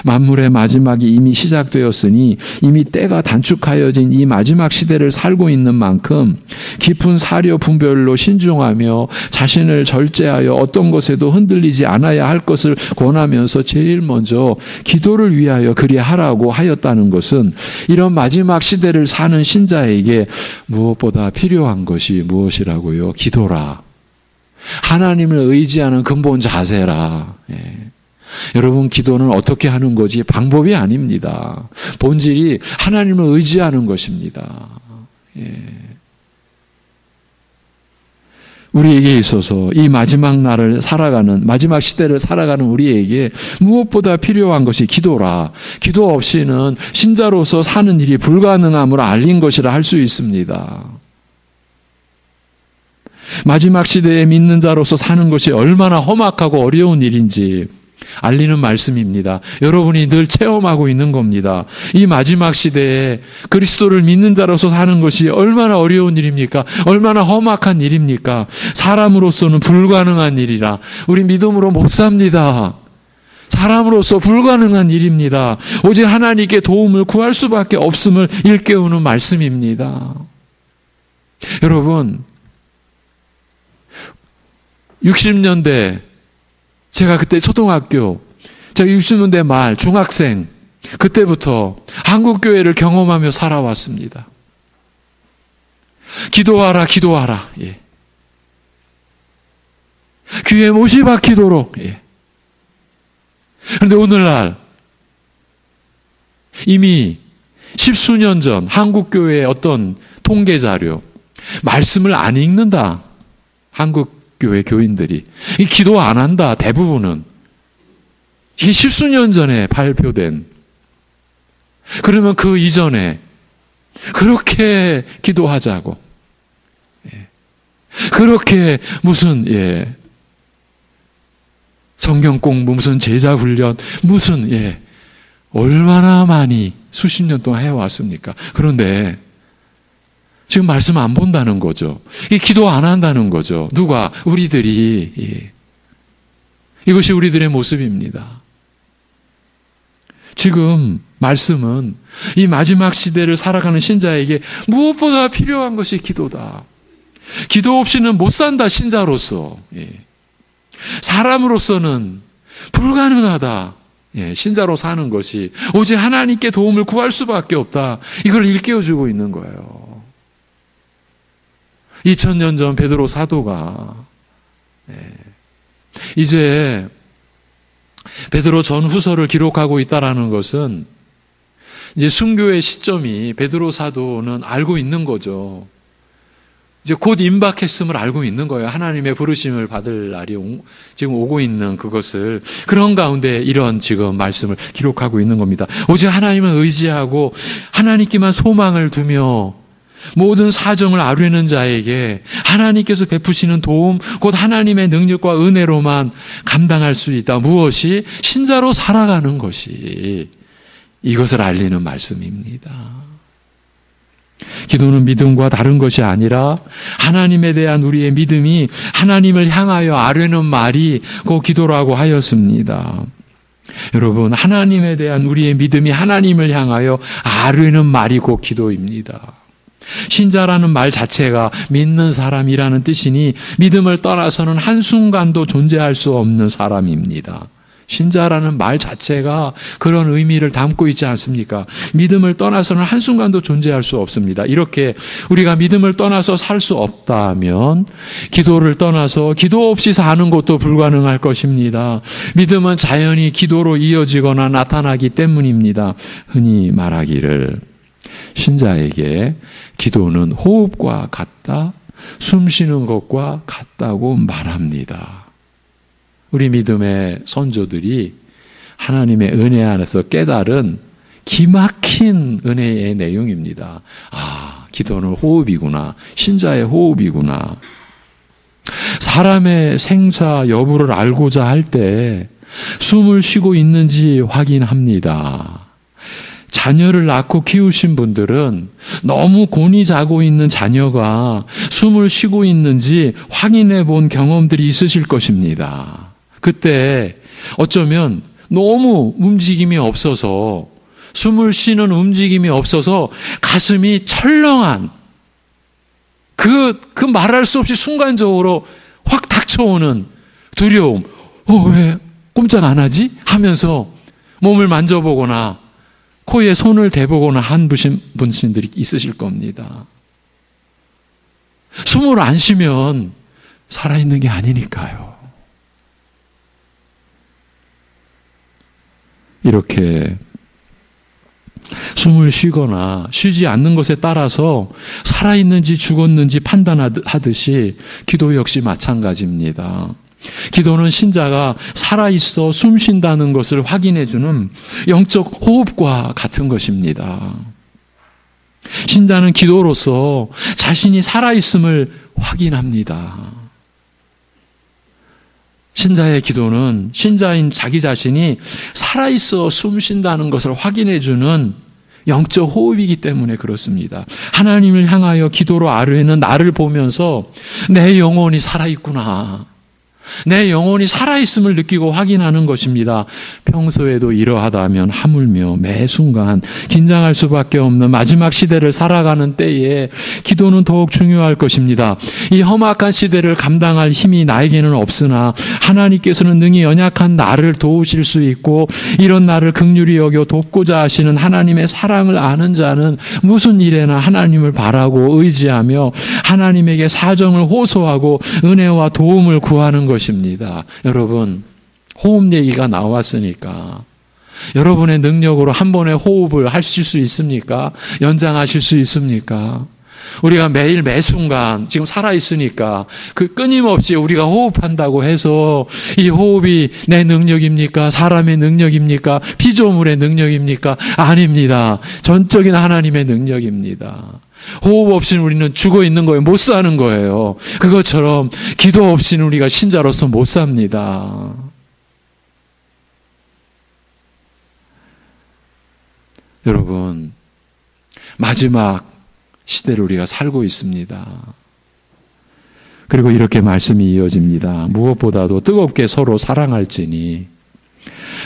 만물의 마지막이 이미 시작되었으니 이미 때가 단축하여진 이 마지막 시대를 살고 있는 만큼 깊은 사려 분별로 신중하며 자신을 절제하여 어떤 것에도 흔들리지 않아야 할 것을 권하면서 제일 먼저 기도를 위하여 그리하라고 하였다는 것은 이런 마지막 시대를 사는 신자에게 무엇보다 필요한 것이 무엇이라고요? 기도라. 하나님을 의지하는 근본 자세라. 여러분 기도는 어떻게 하는 거지 방법이 아닙니다. 본질이 하나님을 의지하는 것입니다. 우리에게 있어서 이 마지막 날을 살아가는 마지막 시대를 살아가는 우리에게 무엇보다 필요한 것이 기도라. 기도 없이는 신자로서 사는 일이 불가능함을 알린 것이라 할 수 있습니다. 마지막 시대에 믿는 자로서 사는 것이 얼마나 험악하고 어려운 일인지 알리는 말씀입니다. 여러분이 늘 체험하고 있는 겁니다. 이 마지막 시대에 그리스도를 믿는 자로서 사는 것이 얼마나 어려운 일입니까? 얼마나 험악한 일입니까? 사람으로서는 불가능한 일이라 우리 믿음으로 못 삽니다. 사람으로서 불가능한 일입니다. 오직 하나님께 도움을 구할 수밖에 없음을 일깨우는 말씀입니다. 여러분 60년대 제가 그때 초등학교, 제가 60년대 말 중학생 그때부터 한국교회를 경험하며 살아왔습니다. 기도하라 기도하라. 귀에 못이 박히도록. 그런데 오늘날 이미 10수년 전 한국교회의 어떤 통계자료 말씀을 안 읽는다. 한국교회 교인들이 기도 안 한다. 대부분은 이게 10수년 전에 발표된. 그러면 그 이전에 그렇게 기도하자고 그렇게 무슨 성경 공부 무슨 제자 훈련 무슨 얼마나 많이 수십 년 동안 해왔습니까? 그런데 지금 말씀 안 본다는 거죠. 기도 안 한다는 거죠. 누가? 우리들이. 이것이 우리들의 모습입니다. 지금 말씀은 이 마지막 시대를 살아가는 신자에게 무엇보다 필요한 것이 기도다. 기도 없이는 못 산다, 신자로서. 사람으로서는 불가능하다. 신자로 사는 것이 오직 하나님께 도움을 구할 수밖에 없다. 이걸 일깨워주고 있는 거예요. 2000년 전 베드로 사도가 이제 베드로 전후서를 기록하고 있다라는 것은 이제 순교의 시점이 베드로 사도는 알고 있는 거죠. 이제 곧 임박했음을 알고 있는 거예요. 하나님의 부르심을 받을 날이 지금 오고 있는 그것을. 그런 가운데 이런 지금 말씀을 기록하고 있는 겁니다. 오직 하나님을 의지하고 하나님께만 소망을 두며 모든 사정을 아뢰는 자에게 하나님께서 베푸시는 도움, 곧 하나님의 능력과 은혜로만 감당할 수 있다. 무엇이? 신자로 살아가는 것이 이것을 알리는 말씀입니다. 기도는 믿음과 다른 것이 아니라 하나님에 대한 우리의 믿음이 하나님을 향하여 아뢰는 말이 그 기도라고 하였습니다. 여러분, 하나님에 대한 우리의 믿음이 하나님을 향하여 아뢰는 말이 곧 기도입니다. 신자라는 말 자체가 믿는 사람이라는 뜻이니 믿음을 떠나서는 한순간도 존재할 수 없는 사람입니다. 신자라는 말 자체가 그런 의미를 담고 있지 않습니까? 믿음을 떠나서는 한순간도 존재할 수 없습니다. 이렇게 우리가 믿음을 떠나서 살 수 없다면 기도를 떠나서 기도 없이 사는 것도 불가능할 것입니다. 믿음은 자연히 기도로 이어지거나 나타나기 때문입니다. 흔히 말하기를 신자에게 기도는 호흡과 같다, 숨 쉬는 것과 같다고 말합니다. 우리 믿음의 선조들이 하나님의 은혜 안에서 깨달은 기막힌 은혜의 내용입니다. 아, 기도는 호흡이구나. 신자의 호흡이구나. 사람의 생사 여부를 알고자 할 때 숨을 쉬고 있는지 확인합니다. 자녀를 낳고 키우신 분들은 너무 곤히 자고 있는 자녀가 숨을 쉬고 있는지 확인해 본 경험들이 있으실 것입니다. 그때 어쩌면 너무 움직임이 없어서, 숨을 쉬는 움직임이 없어서 가슴이 철렁한 그 말할 수 없이 순간적으로 확 닥쳐오는 두려움. 왜 꼼짝 안 하지? 하면서 몸을 만져보거나 코에 손을 대보거나 한 분들이 있으실 겁니다. 숨을 안 쉬면 살아있는 게 아니니까요. 이렇게 숨을 쉬거나 쉬지 않는 것에 따라서 살아있는지 죽었는지 판단하듯이 기도 역시 마찬가지입니다. 기도는 신자가 살아있어 숨 쉰다는 것을 확인해주는 영적 호흡과 같은 것입니다. 신자는 기도로서 자신이 살아있음을 확인합니다. 신자의 기도는 신자인 자기 자신이 살아있어 숨 쉰다는 것을 확인해주는 영적 호흡이기 때문에 그렇습니다. 하나님을 향하여 기도로 아뢰는 나를 보면서 내 영혼이 살아있구나, 내 영혼이 살아있음을 느끼고 확인하는 것입니다. 평소에도 이러하다면 하물며 매 순간 긴장할 수밖에 없는 마지막 시대를 살아가는 때에 기도는 더욱 중요할 것입니다. 이 험악한 시대를 감당할 힘이 나에게는 없으나 하나님께서는 능히 연약한 나를 도우실 수 있고, 이런 나를 긍휼히 여겨 돕고자 하시는 하나님의 사랑을 아는 자는 무슨 일에나 하나님을 바라고 의지하며 하나님에게 사정을 호소하고 은혜와 도움을 구하는 것입니다. 여러분, 호흡 얘기가 나왔으니까 여러분의 능력으로 한 번에 호흡을 하실 수 있습니까? 연장하실 수 있습니까? 우리가 매일 매 순간 지금 살아있으니까 그 끊임없이 우리가 호흡한다고 해서 이 호흡이 내 능력입니까? 사람의 능력입니까? 피조물의 능력입니까? 아닙니다. 전적인 하나님의 능력입니다. 호흡 없이는 우리는 죽어 있는 거예요. 못 사는 거예요. 그것처럼 기도 없이는 우리가 신자로서 못 삽니다. 여러분, 마지막 시대를 우리가 살고 있습니다. 그리고 이렇게 말씀이 이어집니다. 무엇보다도 뜨겁게 서로 사랑할지니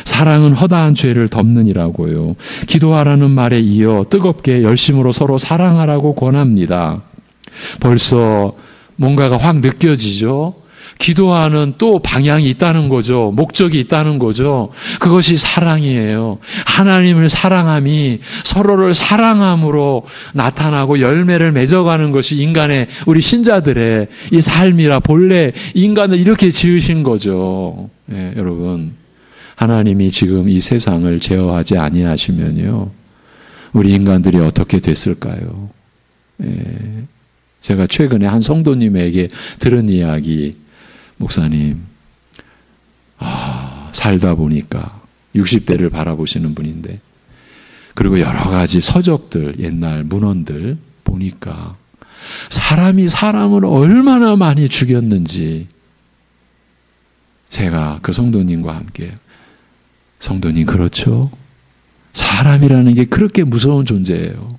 사랑은 허다한 죄를 덮느니라고요. 기도하라는 말에 이어 뜨겁게 열심으로 서로 사랑하라고 권합니다. 벌써 뭔가가 확 느껴지죠? 기도하는 또 방향이 있다는 거죠. 목적이 있다는 거죠. 그것이 사랑이에요. 하나님을 사랑함이 서로를 사랑함으로 나타나고 열매를 맺어가는 것이 인간의, 우리 신자들의 이 삶이라. 본래 인간을 이렇게 지으신 거죠. 예, 여러분, 하나님이 지금 이 세상을 제어하지 아니하시면요, 우리 인간들이 어떻게 됐을까요? 예, 제가 최근에 한 성도님에게 들은 이야기, 목사님, 살다 보니까 60대를 바라보시는 분인데, 그리고 여러 가지 서적들, 옛날 문헌들 보니까 사람이 사람을 얼마나 많이 죽였는지, 제가 그 성도님과 함께, 성도님, 그렇죠? 사람이라는 게 그렇게 무서운 존재예요.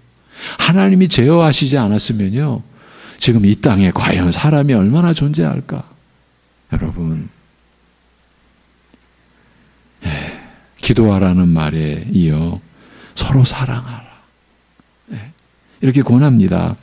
하나님이 제어하시지 않았으면요, 지금 이 땅에 과연 사람이 얼마나 존재할까? 여러분, 기도하라는 말에 이어 서로 사랑하라, 이렇게 권합니다.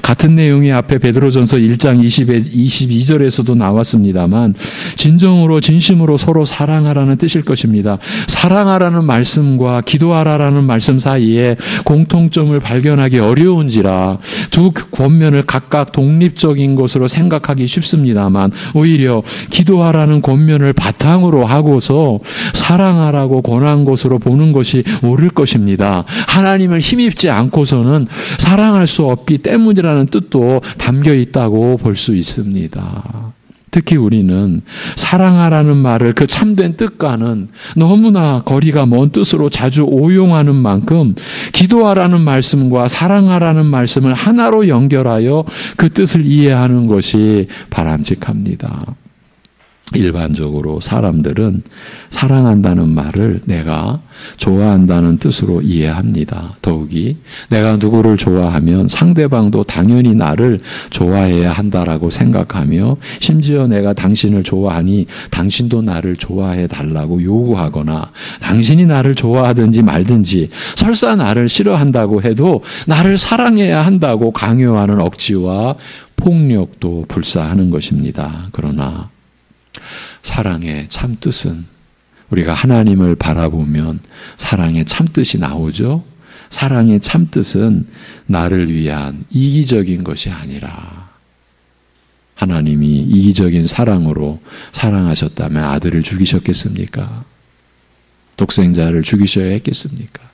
같은 내용이 앞에 베드로전서 1장 22절에서도 나왔습니다만, 진정으로 진심으로 서로 사랑하라는 뜻일 것입니다. 사랑하라는 말씀과 기도하라는 말씀 사이에 공통점을 발견하기 어려운지라 두 권면을 각각 독립적인 것으로 생각하기 쉽습니다만, 오히려 기도하라는 권면을 바탕으로 하고서 사랑하라고 권한 것으로 보는 것이 옳을 것입니다. 하나님을 힘입지 않고서는 사랑할 수 없기 때문이라는 뜻도 담겨 있다고 볼 수 있습니다. 특히 우리는 사랑하라는 말을 그 참된 뜻과는 너무나 거리가 먼 뜻으로 자주 오용하는 만큼, 기도하라는 말씀과 사랑하라는 말씀을 하나로 연결하여 그 뜻을 이해하는 것이 바람직합니다. 일반적으로 사람들은 사랑한다는 말을 내가 좋아한다는 뜻으로 이해합니다. 더욱이 내가 누구를 좋아하면 상대방도 당연히 나를 좋아해야 한다라고 생각하며, 심지어 내가 당신을 좋아하니 당신도 나를 좋아해 달라고 요구하거나, 당신이 나를 좋아하든지 말든지 설사 나를 싫어한다고 해도 나를 사랑해야 한다고 강요하는 억지와 폭력도 불사하는 것입니다. 그러나 사랑의 참뜻은, 우리가 하나님을 바라보면 사랑의 참뜻이 나오죠. 사랑의 참뜻은 나를 위한 이기적인 것이 아니라, 하나님이 이기적인 사랑으로 사랑하셨다면 아들을 죽이셨겠습니까? 독생자를 죽이셔야 했겠습니까?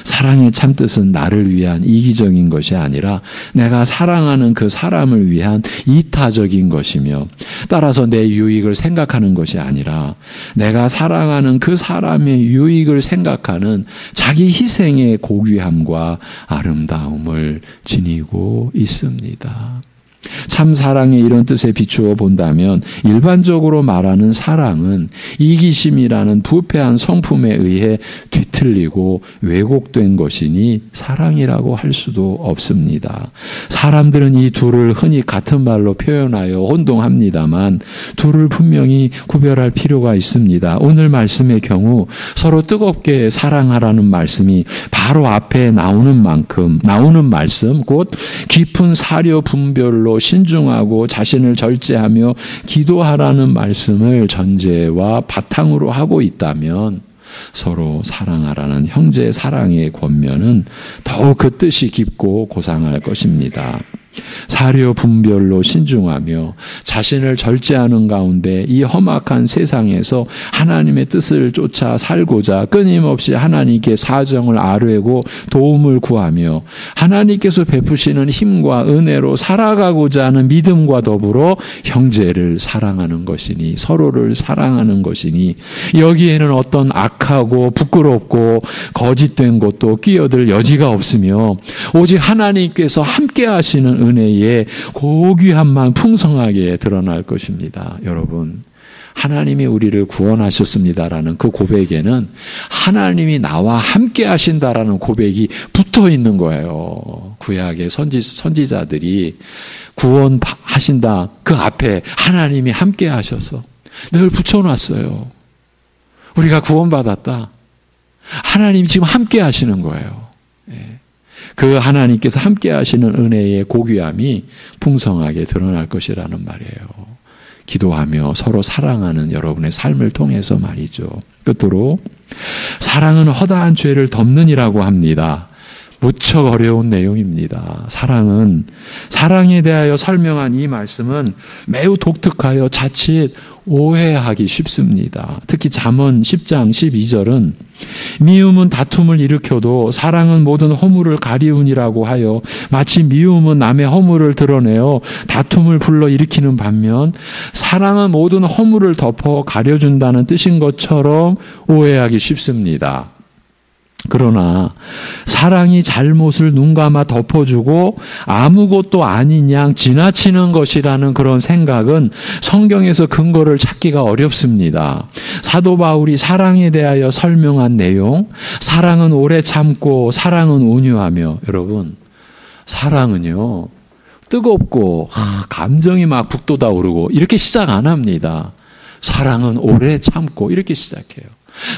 사랑의 참뜻은 나를 위한 이기적인 것이 아니라 내가 사랑하는 그 사람을 위한 이타적인 것이며, 따라서 내 유익을 생각하는 것이 아니라 내가 사랑하는 그 사람의 유익을 생각하는 자기 희생의 고귀함과 아름다움을 지니고 있습니다. 참 사랑의 이런 뜻에 비추어 본다면, 일반적으로 말하는 사랑은 이기심이라는 부패한 성품에 의해 뒤틀리고 왜곡된 것이니 사랑이라고 할 수도 없습니다. 사람들은 이 둘을 흔히 같은 말로 표현하여 혼동합니다만, 둘을 분명히 구별할 필요가 있습니다. 오늘 말씀의 경우 서로 뜨겁게 사랑하라는 말씀이 바로 앞에 나오는 말씀, 곧 깊은 사려 분별로 신중하고 자신을 절제하며 기도하라는 말씀을 전제와 바탕으로 하고 있다면, 서로 사랑하라는 형제 사랑의 권면은 더욱 그 뜻이 깊고 고상할 것입니다. 사려 분별로 신중하며 자신을 절제하는 가운데 이 험악한 세상에서 하나님의 뜻을 쫓아 살고자 끊임없이 하나님께 사정을 아뢰고 도움을 구하며, 하나님께서 베푸시는 힘과 은혜로 살아가고자 하는 믿음과 더불어 형제를 사랑하는 것이니, 서로를 사랑하는 것이니, 여기에는 어떤 악하고 부끄럽고 거짓된 것도 끼어들 여지가 없으며, 오직 하나님께서 함께 하시는 은혜의 고귀함만 풍성하게 드러날 것입니다. 여러분, 하나님이 우리를 구원하셨습니다라는 그 고백에는 하나님이 나와 함께 하신다라는 고백이 붙어 있는 거예요. 구약의 선지자들이 구원하신다, 그 앞에 하나님이 함께 하셔서 늘 붙여놨어요. 우리가 구원받았다, 하나님이 지금 함께 하시는 거예요. 그 하나님께서 함께 하시는 은혜의 고귀함이 풍성하게 드러날 것이라는 말이에요. 기도하며 서로 사랑하는 여러분의 삶을 통해서 말이죠. 끝으로 사랑은 허다한 죄를 덮느니라고 합니다. 무척 어려운 내용입니다. 사랑에 대하여 설명한 이 말씀은 매우 독특하여 자칫 오해하기 쉽습니다. 특히 잠언 10장 12절은 미움은 다툼을 일으켜도 사랑은 모든 허물을 가리우니라고 하여 마치 미움은 남의 허물을 드러내어 다툼을 불러일으키는 반면 사랑은 모든 허물을 덮어 가려준다는 뜻인 것처럼 오해하기 쉽습니다. 그러나 사랑이 잘못을 눈감아 덮어주고 아무것도 아닌 양 지나치는 것이라는 그런 생각은 성경에서 근거를 찾기가 어렵습니다. 사도 바울이 사랑에 대하여 설명한 내용, 사랑은 오래 참고 사랑은 온유하며, 여러분 사랑은요 뜨겁고 감정이 막 북돋아오르고 이렇게 시작 안 합니다. 사랑은 오래 참고 이렇게 시작해요.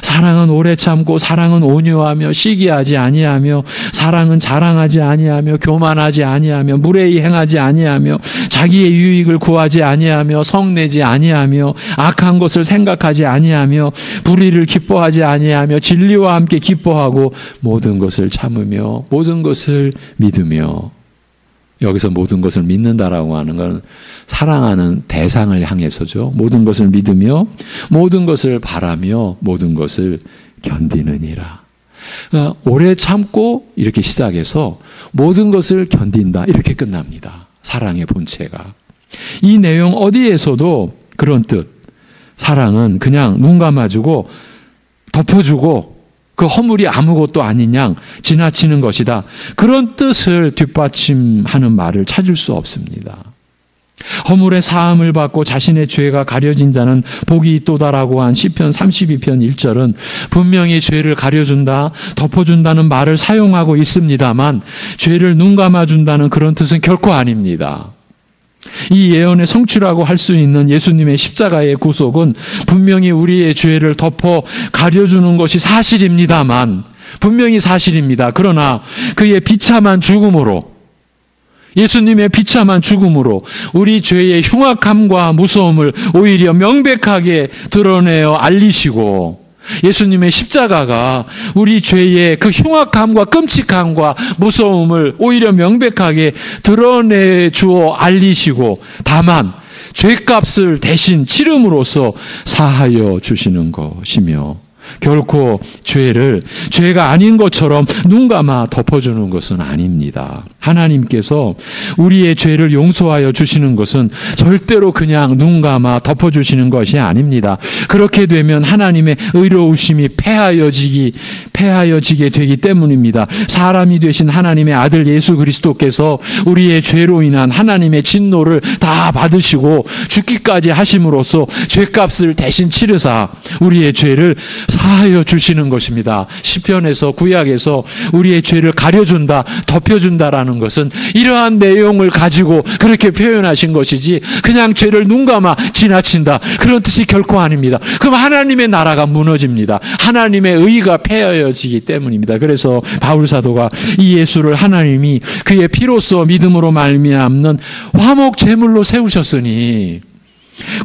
사랑은 오래 참고 사랑은 온유하며 시기하지 아니하며 사랑은 자랑하지 아니하며 교만하지 아니하며 무례히 행하지 아니하며 자기의 유익을 구하지 아니하며 성내지 아니하며 악한 것을 생각하지 아니하며 불의를 기뻐하지 아니하며 진리와 함께 기뻐하고 모든 것을 참으며 모든 것을 믿으며. 여기서 모든 것을 믿는다라고 하는 건 사랑하는 대상을 향해서죠. 모든 것을 믿으며 모든 것을 바라며 모든 것을 견디느니라. 그러니까 오래 참고 이렇게 시작해서 모든 것을 견딘다 이렇게 끝납니다. 사랑의 본체가. 이 내용 어디에서도 그런 뜻. 사랑은 그냥 눈 감아주고 덮어주고 그 허물이 아무것도 아닌 양 지나치는 것이다. 그런 뜻을 뒷받침하는 말을 찾을 수 없습니다. 허물의 사함을 받고 자신의 죄가 가려진 자는 복이 있도다라고 한 시편 32편 1절은 분명히 죄를 가려준다, 덮어준다는 말을 사용하고 있습니다만 죄를 눈 감아준다는 그런 뜻은 결코 아닙니다. 이 예언의 성취라고 할 수 있는 예수님의 십자가의 구속은 분명히 우리의 죄를 덮어 가려주는 것이 사실입니다만, 분명히 사실입니다. 그러나 그의 비참한 죽음으로, 예수님의 비참한 죽음으로 우리 죄의 흉악함과 무서움을 오히려 명백하게 드러내어 알리시고, 예수님의 십자가가 우리 죄의 그 흉악함과 끔찍함과 무서움을 오히려 명백하게 드러내 주어 알리시고, 다만 죄값을 대신 치름으로써 사하여 주시는 것이며, 결코 죄가 아닌 것처럼 눈 감아 덮어주는 것은 아닙니다. 하나님께서 우리의 죄를 용서하여 주시는 것은 절대로 그냥 눈 감아 덮어주시는 것이 아닙니다. 그렇게 되면 하나님의 의로우심이 폐하여지게 되기 때문입니다. 사람이 되신 하나님의 아들 예수 그리스도께서 우리의 죄로 인한 하나님의 진노를 다 받으시고 죽기까지 하심으로써 죄값을 대신 치르사 우리의 죄를 사하여 주시는 것입니다. 시편에서, 구약에서 우리의 죄를 가려준다, 덮여준다라는 것은 이러한 내용을 가지고 그렇게 표현하신 것이지 그냥 죄를 눈 감아 지나친다, 그런 뜻이 결코 아닙니다. 그럼 하나님의 나라가 무너집니다. 하나님의 의가 폐하여지기 때문입니다. 그래서 바울 사도가 이 예수를 하나님이 그의 피로써 믿음으로 말미암는 화목 제물로 세우셨으니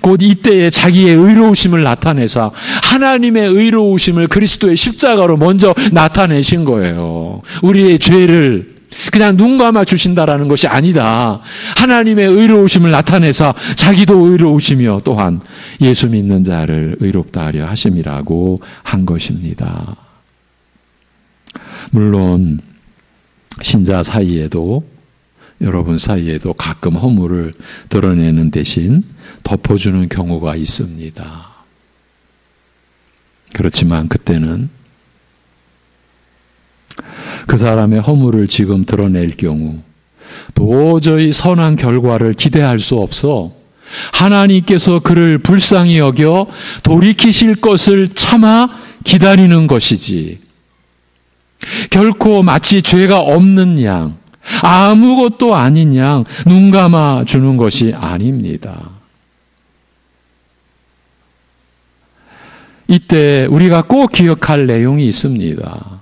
곧 이때에 자기의 의로우심을 나타내사 하나님의 의로우심을 그리스도의 십자가로 먼저 나타내신 거예요. 우리의 죄를 그냥 눈 감아 주신다라는 것이 아니다. 하나님의 의로우심을 나타내사 자기도 의로우시며 또한 예수 믿는 자를 의롭다 하려 하심이라고 한 것입니다. 물론 신자 사이에도, 여러분 사이에도 가끔 허물을 드러내는 대신 덮어주는 경우가 있습니다. 그렇지만 그때는 그 사람의 허물을 지금 드러낼 경우 도저히 선한 결과를 기대할 수 없어 하나님께서 그를 불쌍히 여겨 돌이키실 것을 참아 기다리는 것이지, 결코 마치 죄가 없는 양, 아무것도 아닌 양 눈 감아 주는 것이 아닙니다. 이때 우리가 꼭 기억할 내용이 있습니다.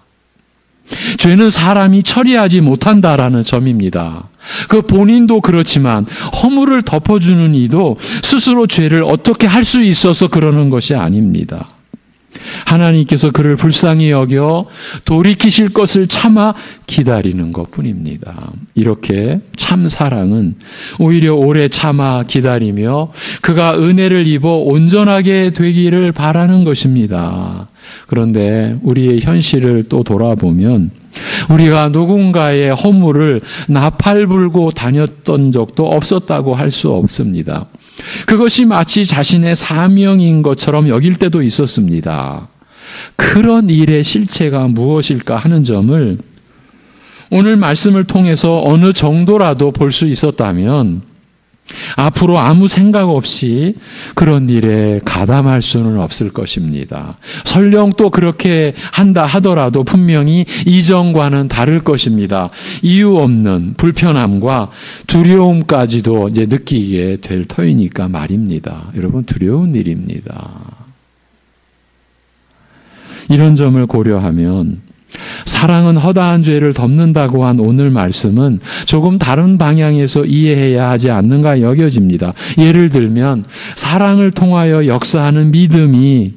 죄는 사람이 처리하지 못한다라는 점입니다. 그 본인도 그렇지만 허물을 덮어주는 이도 스스로 죄를 어떻게 할 수 있어서 그러는 것이 아닙니다. 하나님께서 그를 불쌍히 여겨 돌이키실 것을 참아 기다리는 것뿐입니다. 이렇게 참 사랑은 오히려 오래 참아 기다리며 그가 은혜를 입어 온전하게 되기를 바라는 것입니다. 그런데 우리의 현실을 또 돌아보면 우리가 누군가의 허물을 나팔 불고 다녔던 적도 없었다고 할 수 없습니다. 그것이 마치 자신의 사명인 것처럼 여길 때도 있었습니다. 그런 일의 실체가 무엇일까 하는 점을 오늘 말씀을 통해서 어느 정도라도 볼 수 있었다면 앞으로 아무 생각 없이 그런 일에 가담할 수는 없을 것입니다. 설령 또 그렇게 한다 하더라도 분명히 이전과는 다를 것입니다. 이유 없는 불편함과 두려움까지도 이제 느끼게 될 터이니까 말입니다. 여러분, 두려운 일입니다. 이런 점을 고려하면 사랑은 허다한 죄를 덮는다고 한 오늘 말씀은 조금 다른 방향에서 이해해야 하지 않는가 여겨집니다. 예를 들면 사랑을 통하여 역사하는 믿음이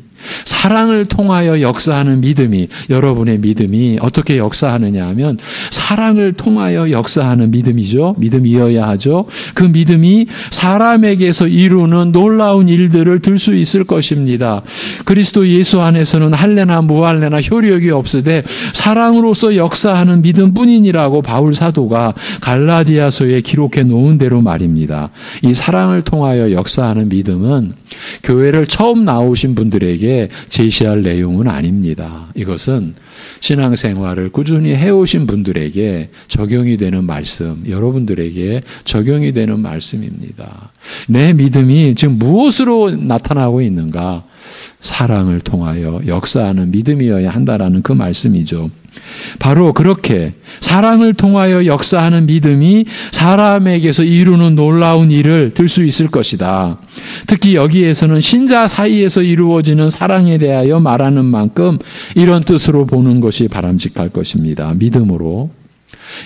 여러분의 믿음이 어떻게 역사하느냐 하면 사랑을 통하여 역사하는 믿음이죠. 믿음이어야 하죠. 그 믿음이 사람에게서 이루는 놀라운 일들을 들 수 있을 것입니다. 그리스도 예수 안에서는 할례나 무할례나 효력이 없으되 사랑으로서 역사하는 믿음뿐이니라고 바울 사도가 갈라디아서에 기록해 놓은 대로 말입니다. 이 사랑을 통하여 역사하는 믿음은 교회를 처음 나오신 분들에게 제시할 내용은 아닙니다. 이것은 신앙생활을 꾸준히 해오신 분들에게 적용이 되는 말씀, 여러분들에게 적용이 되는 말씀입니다. 내 믿음이 지금 무엇으로 나타나고 있는가? 사랑을 통하여 역사하는 믿음이어야 한다라는 그 말씀이죠. 바로 그렇게 사랑을 통하여 역사하는 믿음이 사람에게서 이루는 놀라운 일을 들 수 있을 것이다. 특히 여기에서는 신자 사이에서 이루어지는 사랑에 대하여 말하는 만큼 이런 뜻으로 보는 것이 바람직할 것입니다. 믿음으로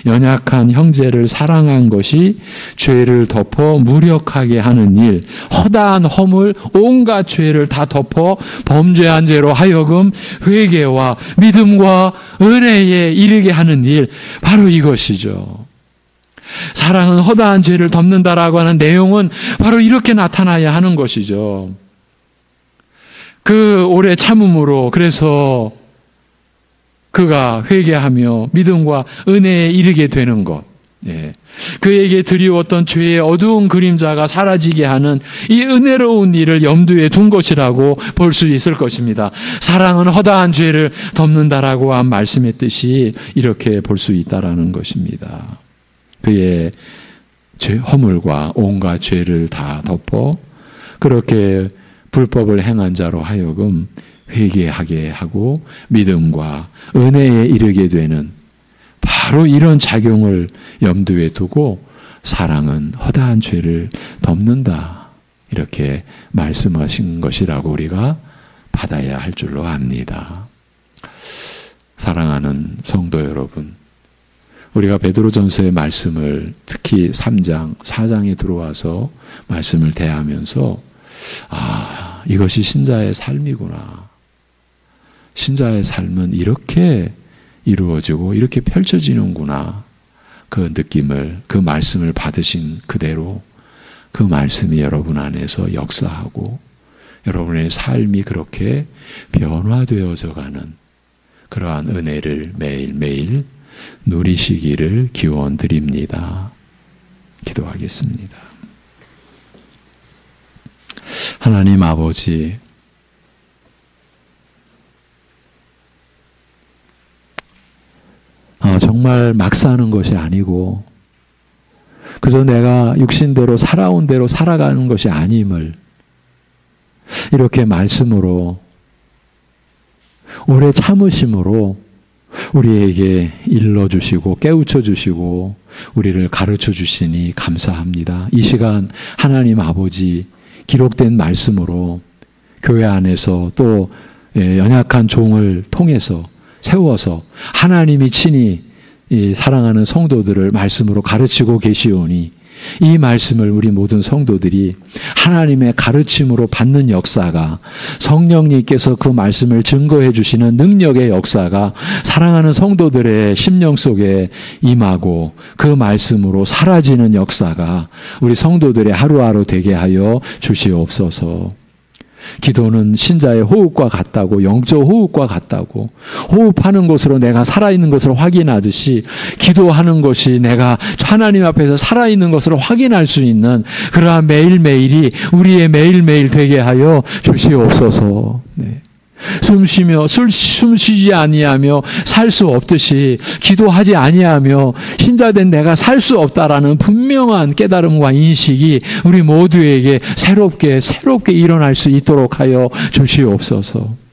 연약한 형제를 사랑한 것이 죄를 덮어 무력하게 하는 일, 허다한 허물, 온갖 죄를 다 덮어 범죄한 죄로 하여금 회개와 믿음과 은혜에 이르게 하는 일, 바로 이것이죠. 사랑은 허다한 죄를 덮는다라고 하는 내용은 바로 이렇게 나타나야 하는 것이죠. 그 오래 참음으로 그래서 그가 회개하며 믿음과 은혜에 이르게 되는 것. 예. 그에게 드리웠던 죄의 어두운 그림자가 사라지게 하는 이 은혜로운 일을 염두에 둔 것이라고 볼 수 있을 것입니다. 사랑은 허다한 죄를 덮는다라고 한 말씀의 뜻이 이렇게 볼 수 있다라는 것입니다. 그의 허물과 온갖 죄를 다 덮어 그렇게 불법을 행한 자로 하여금 회개하게 하고 믿음과 은혜에 이르게 되는 바로 이런 작용을 염두에 두고 사랑은 허다한 죄를 덮는다. 이렇게 말씀하신 것이라고 우리가 받아야 할 줄로 압니다. 사랑하는 성도 여러분, 우리가 베드로전서의 말씀을 특히 3장, 4장에 들어와서 말씀을 대하면서 이것이 신자의 삶이구나. 신자의 삶은 이렇게 이루어지고 이렇게 펼쳐지는구나. 그 느낌을, 그 말씀을 받으신 그대로 그 말씀이 여러분 안에서 역사하고 여러분의 삶이 그렇게 변화되어져 가는 그러한 은혜를 매일매일 누리시기를 기원드립니다. 기도하겠습니다. 하나님 아버지, 정말 막 사는 것이 아니고 그저 내가 육신대로 살아온 대로 살아가는 것이 아님을 이렇게 말씀으로 오래 참으심으로 우리에게 일러주시고 깨우쳐주시고 우리를 가르쳐주시니 감사합니다. 이 시간 하나님 아버지 기록된 말씀으로 교회 안에서 또 연약한 종을 통해서 세워서 하나님이 친히 이 사랑하는 성도들을 말씀으로 가르치고 계시오니 이 말씀을 우리 모든 성도들이 하나님의 가르침으로 받는 역사가, 성령님께서 그 말씀을 증거해 주시는 능력의 역사가 사랑하는 성도들의 심령 속에 임하고 그 말씀으로 사라지는 역사가 우리 성도들의 하루하루 되게 하여 주시옵소서. 기도는 신자의 호흡과 같다고, 영적 호흡과 같다고, 호흡하는 것으로 내가 살아있는 것을 확인하듯이 기도하는 것이 내가 하나님 앞에서 살아있는 것을 확인할 수 있는 그러한 매일매일이 우리의 매일매일 되게 하여 주시옵소서. 네. 숨쉬지 아니하며 살 수 없듯이 기도하지 아니하며 신자된 내가 살 수 없다라는 분명한 깨달음과 인식이 우리 모두에게 새롭게 일어날 수 있도록 하여 주시옵소서.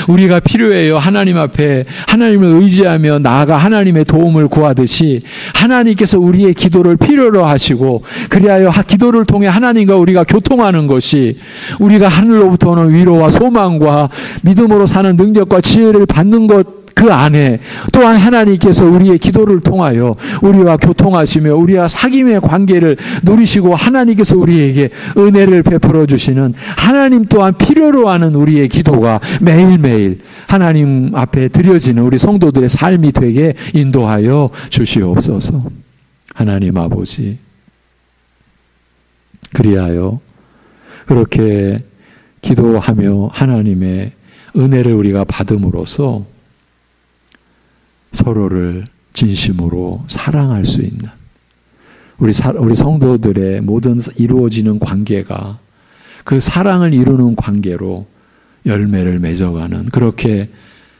우리가 필요해요. 하나님 앞에 하나님을 의지하며 나아가 하나님의 도움을 구하듯이 하나님께서 우리의 기도를 필요로 하시고, 그리하여 기도를 통해 하나님과 우리가 교통하는 것이 우리가 하늘로부터 오는 위로와 소망과 믿음으로 사는 능력과 지혜를 받는 것, 그 안에 또한 하나님께서 우리의 기도를 통하여 우리와 교통하시며 우리와 사귐의 관계를 누리시고 하나님께서 우리에게 은혜를 베풀어 주시는 하나님 또한 필요로 하는 우리의 기도가 매일매일 하나님 앞에 드려지는 우리 성도들의 삶이 되게 인도하여 주시옵소서. 하나님 아버지, 그리하여 그렇게 기도하며 하나님의 은혜를 우리가 받음으로써 서로를 진심으로 사랑할 수 있는 우리 성도들의 모든 이루어지는 관계가 그 사랑을 이루는 관계로 열매를 맺어가는, 그렇게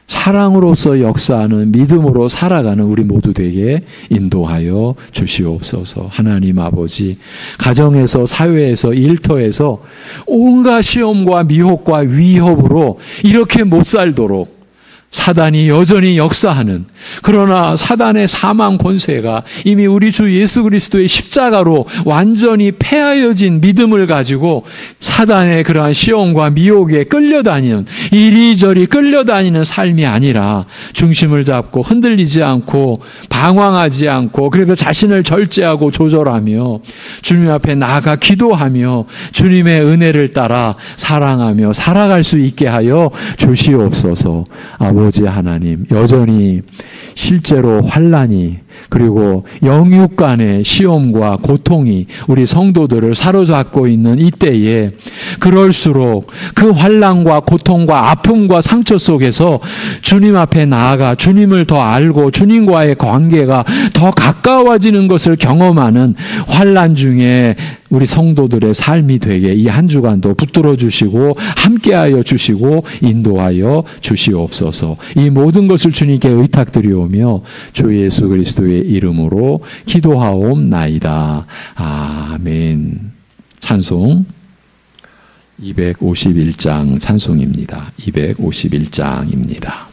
사랑으로서 역사하는, 믿음으로 살아가는 우리 모두 되게 인도하여 주시옵소서. 하나님 아버지, 가정에서, 사회에서, 일터에서 온갖 시험과 미혹과 위협으로 이렇게 못 살도록 사단이 여전히 역사하는, 그러나 사단의 사망 권세가 이미 우리 주 예수 그리스도의 십자가로 완전히 패하여진 믿음을 가지고 사단의 그러한 시험과 미혹에 끌려다니는, 이리저리 끌려다니는 삶이 아니라 중심을 잡고 흔들리지 않고 방황하지 않고 그래도 자신을 절제하고 조절하며 주님 앞에 나아가 기도하며 주님의 은혜를 따라 사랑하며 살아갈 수 있게 하여 주시옵소서. 아버지 하나님, 여전히 실제로 환난이 그리고 영육 간의 시험과 고통이 우리 성도들을 사로잡고 있는 이때에 그럴수록 그 환난과 고통과 아픔과 상처 속에서 주님 앞에 나아가 주님을 더 알고 주님과의 관계가 더 가까워지는 것을 경험하는 환난 중에 우리 성도들의 삶이 되게 이 한 주간도 붙들어 주시고 함께하여 주시고 인도하여 주시옵소서. 이 모든 것을 주님께 의탁드리오며 주 예수 그리스도의 이름으로 기도하옵나이다. 아멘. 찬송 251장 찬송입니다. 251장입니다.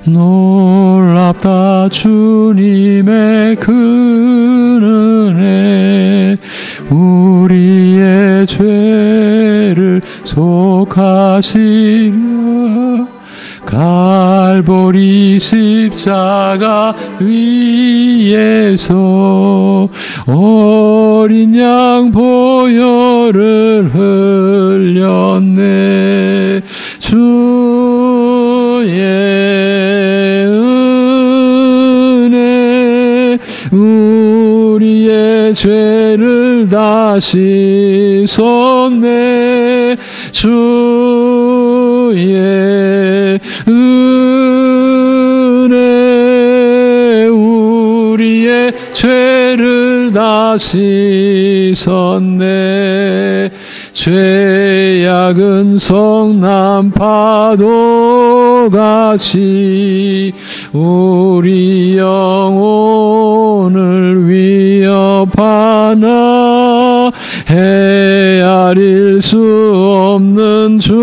놀랍다 주님의 그 은혜, 우리의 죄를 속하시려 갈보리 십자가 위에서 어린 양 보혈을 흘렸네. 주의 은혜 우리의 죄를 다 씻었네. 주의 은혜 우리의 죄를 다 씻었네. 죄악은 성난 파도같이 우리 영혼을 위협하나 헤아릴 수 없는 주내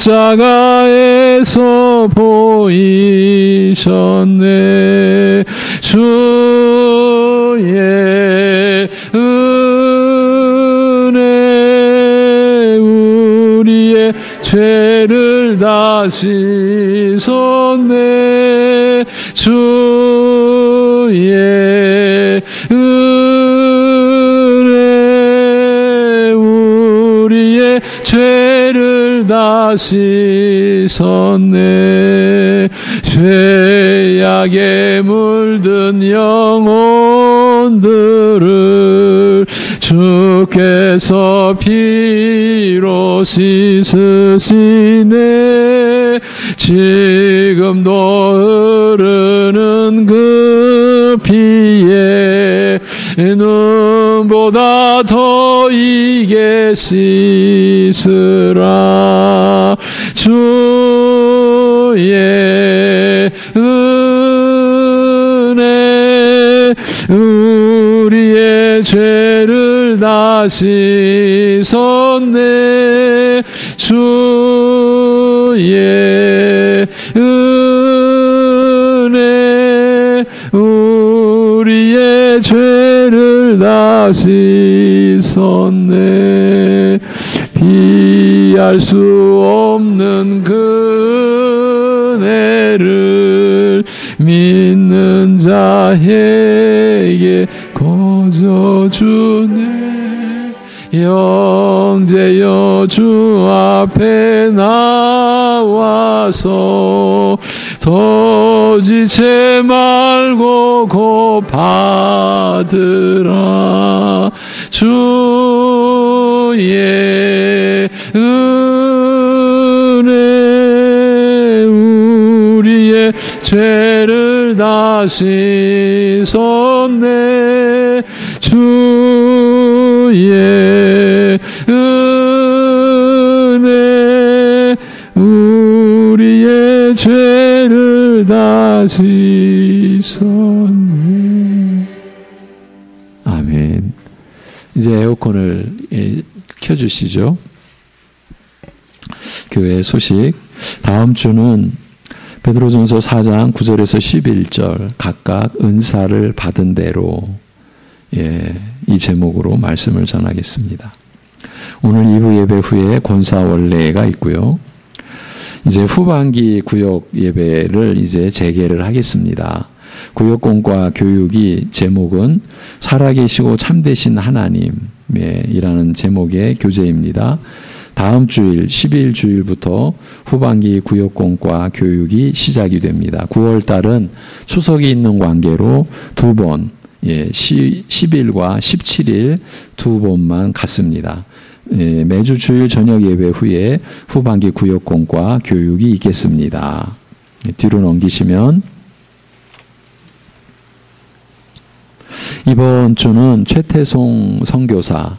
십자가에서 보이셨네. 주의 은혜 우리의 죄를 다 씻었네. 주의 은혜 우리의 죄를 다 씻었네. 죄악에 물든 영혼들을 주께서 피로 씻으시네. 지금도 흐르는 그 피에 눈보다 더 이게 씻으라. 주의 은혜 우리의 죄를 다 씻었네. 주의 은혜 우리의 죄를 다 씻었네. 피할 수 없는 그 은혜를 믿는 자에게 거저주네. 형제여 주 앞에 나와서 더 지체 말고 곧 받으라. 주의 은혜 우리의 죄를 다 씻었네. 주의 은혜 우리의 죄를 다 씻었네. 아멘. 이제 에어컨을 켜주시죠. 교회 소식. 다음 주는 베드로전서 4장 9절에서 11절 각각 은사를 받은 대로 이 제목으로 말씀을 전하겠습니다. 오늘 2부 예배 후에 권사 원례가 있고요. 이제 후반기 구역 예배를 이제 재개를 하겠습니다. 구역공과 교육이 제목은 살아계시고 참되신 하나님이라는 제목의 교재입니다. 다음 주일 10일 주일부터 후반기 구역공과 교육이 시작이 됩니다. 9월 달은 추석이 있는 관계로 두 번 10일과 17일 두 번만 갔습니다. 매주 주일 저녁 예배 후에 후반기 구역공과 교육이 있겠습니다. 뒤로 넘기시면 이번 주는 최태송 선교사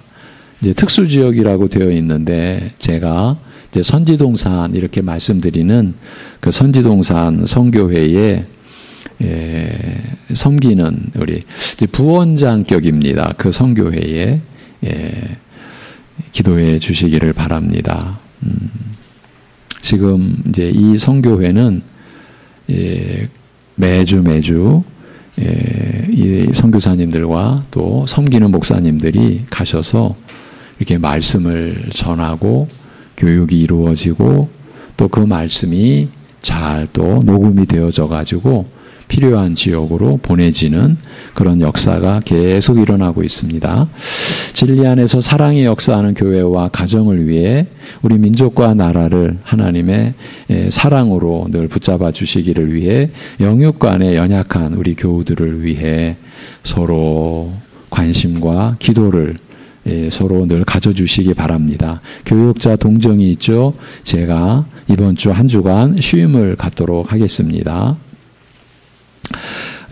이제 특수지역이라고 되어 있는데 제가 이제 선지동산 이렇게 말씀드리는 그 선지동산 선교회에 섬기는 우리 부원장격입니다. 그 선교회에 기도해 주시기를 바랍니다. 지금 이제 이 선교회는 매주 이 선교사님들과 또 섬기는 목사님들이 가셔서 이렇게 말씀을 전하고 교육이 이루어지고 또 그 말씀이 잘 또 녹음이 되어져 가지고 필요한 지역으로 보내지는 그런 역사가 계속 일어나고 있습니다. 진리 안에서 사랑의 역사하는 교회와 가정을 위해 우리 민족과 나라를 하나님의 사랑으로 늘 붙잡아 주시기를 위해 영육간에 연약한 우리 교우들을 위해 서로 관심과 기도를 서로 늘 가져주시기 바랍니다. 교육자 동정이 있죠. 제가 이번 주 한 주간 쉼을 갖도록 하겠습니다.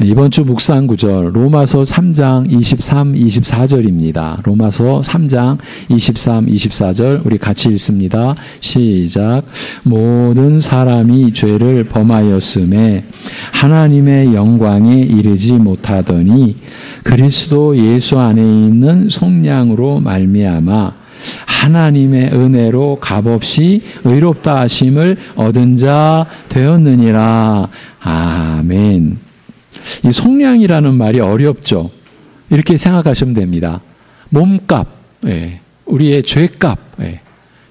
이번 주 묵상 구절 로마서 3장 23, 24절입니다. 로마서 3장 23, 24절 우리 같이 읽습니다. 시작. 모든 사람이 죄를 범하였음에 하나님의 영광에 이르지 못하더니 그리스도 예수 안에 있는 속량으로 말미암아 하나님의 은혜로 값없이 의롭다 하심을 얻은 자 되었느니라. 아멘. 이 속량이라는 말이 어렵죠. 이렇게 생각하시면 됩니다. 몸값, 우리의 죄값,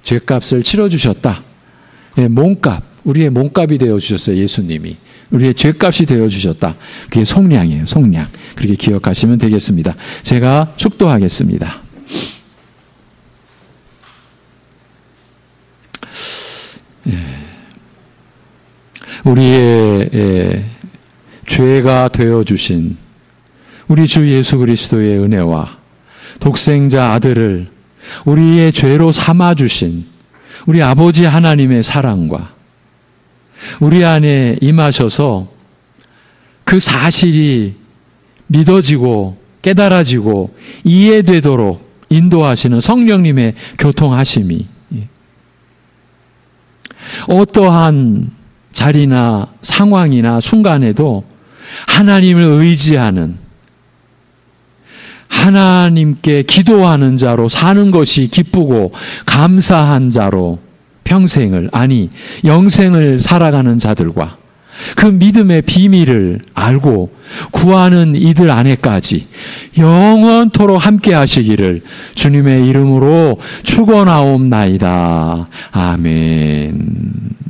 죄값을 치러주셨다. 몸값, 우리의 몸값이 되어주셨어요. 예수님이. 우리의 죄값이 되어주셨다. 그게 속량이에요. 속량. 그렇게 기억하시면 되겠습니다. 제가 축도하겠습니다. 우리의 죄가 되어주신 우리 주 예수 그리스도의 은혜와 독생자 아들을 우리의 죄로 삼아주신 우리 아버지 하나님의 사랑과 우리 안에 임하셔서 그 사실이 믿어지고 깨달아지고 이해되도록 인도하시는 성령님의 교통하심이 어떠한 자리나 상황이나 순간에도 하나님을 의지하는 하나님께 기도하는 자로 사는 것이 기쁘고 감사한 자로 평생을, 아니 영생을 살아가는 자들과 그 믿음의 비밀을 알고 구하는 이들 안에까지 영원토록 함께 하시기를 주님의 이름으로 축원하옵나이다. 아멘.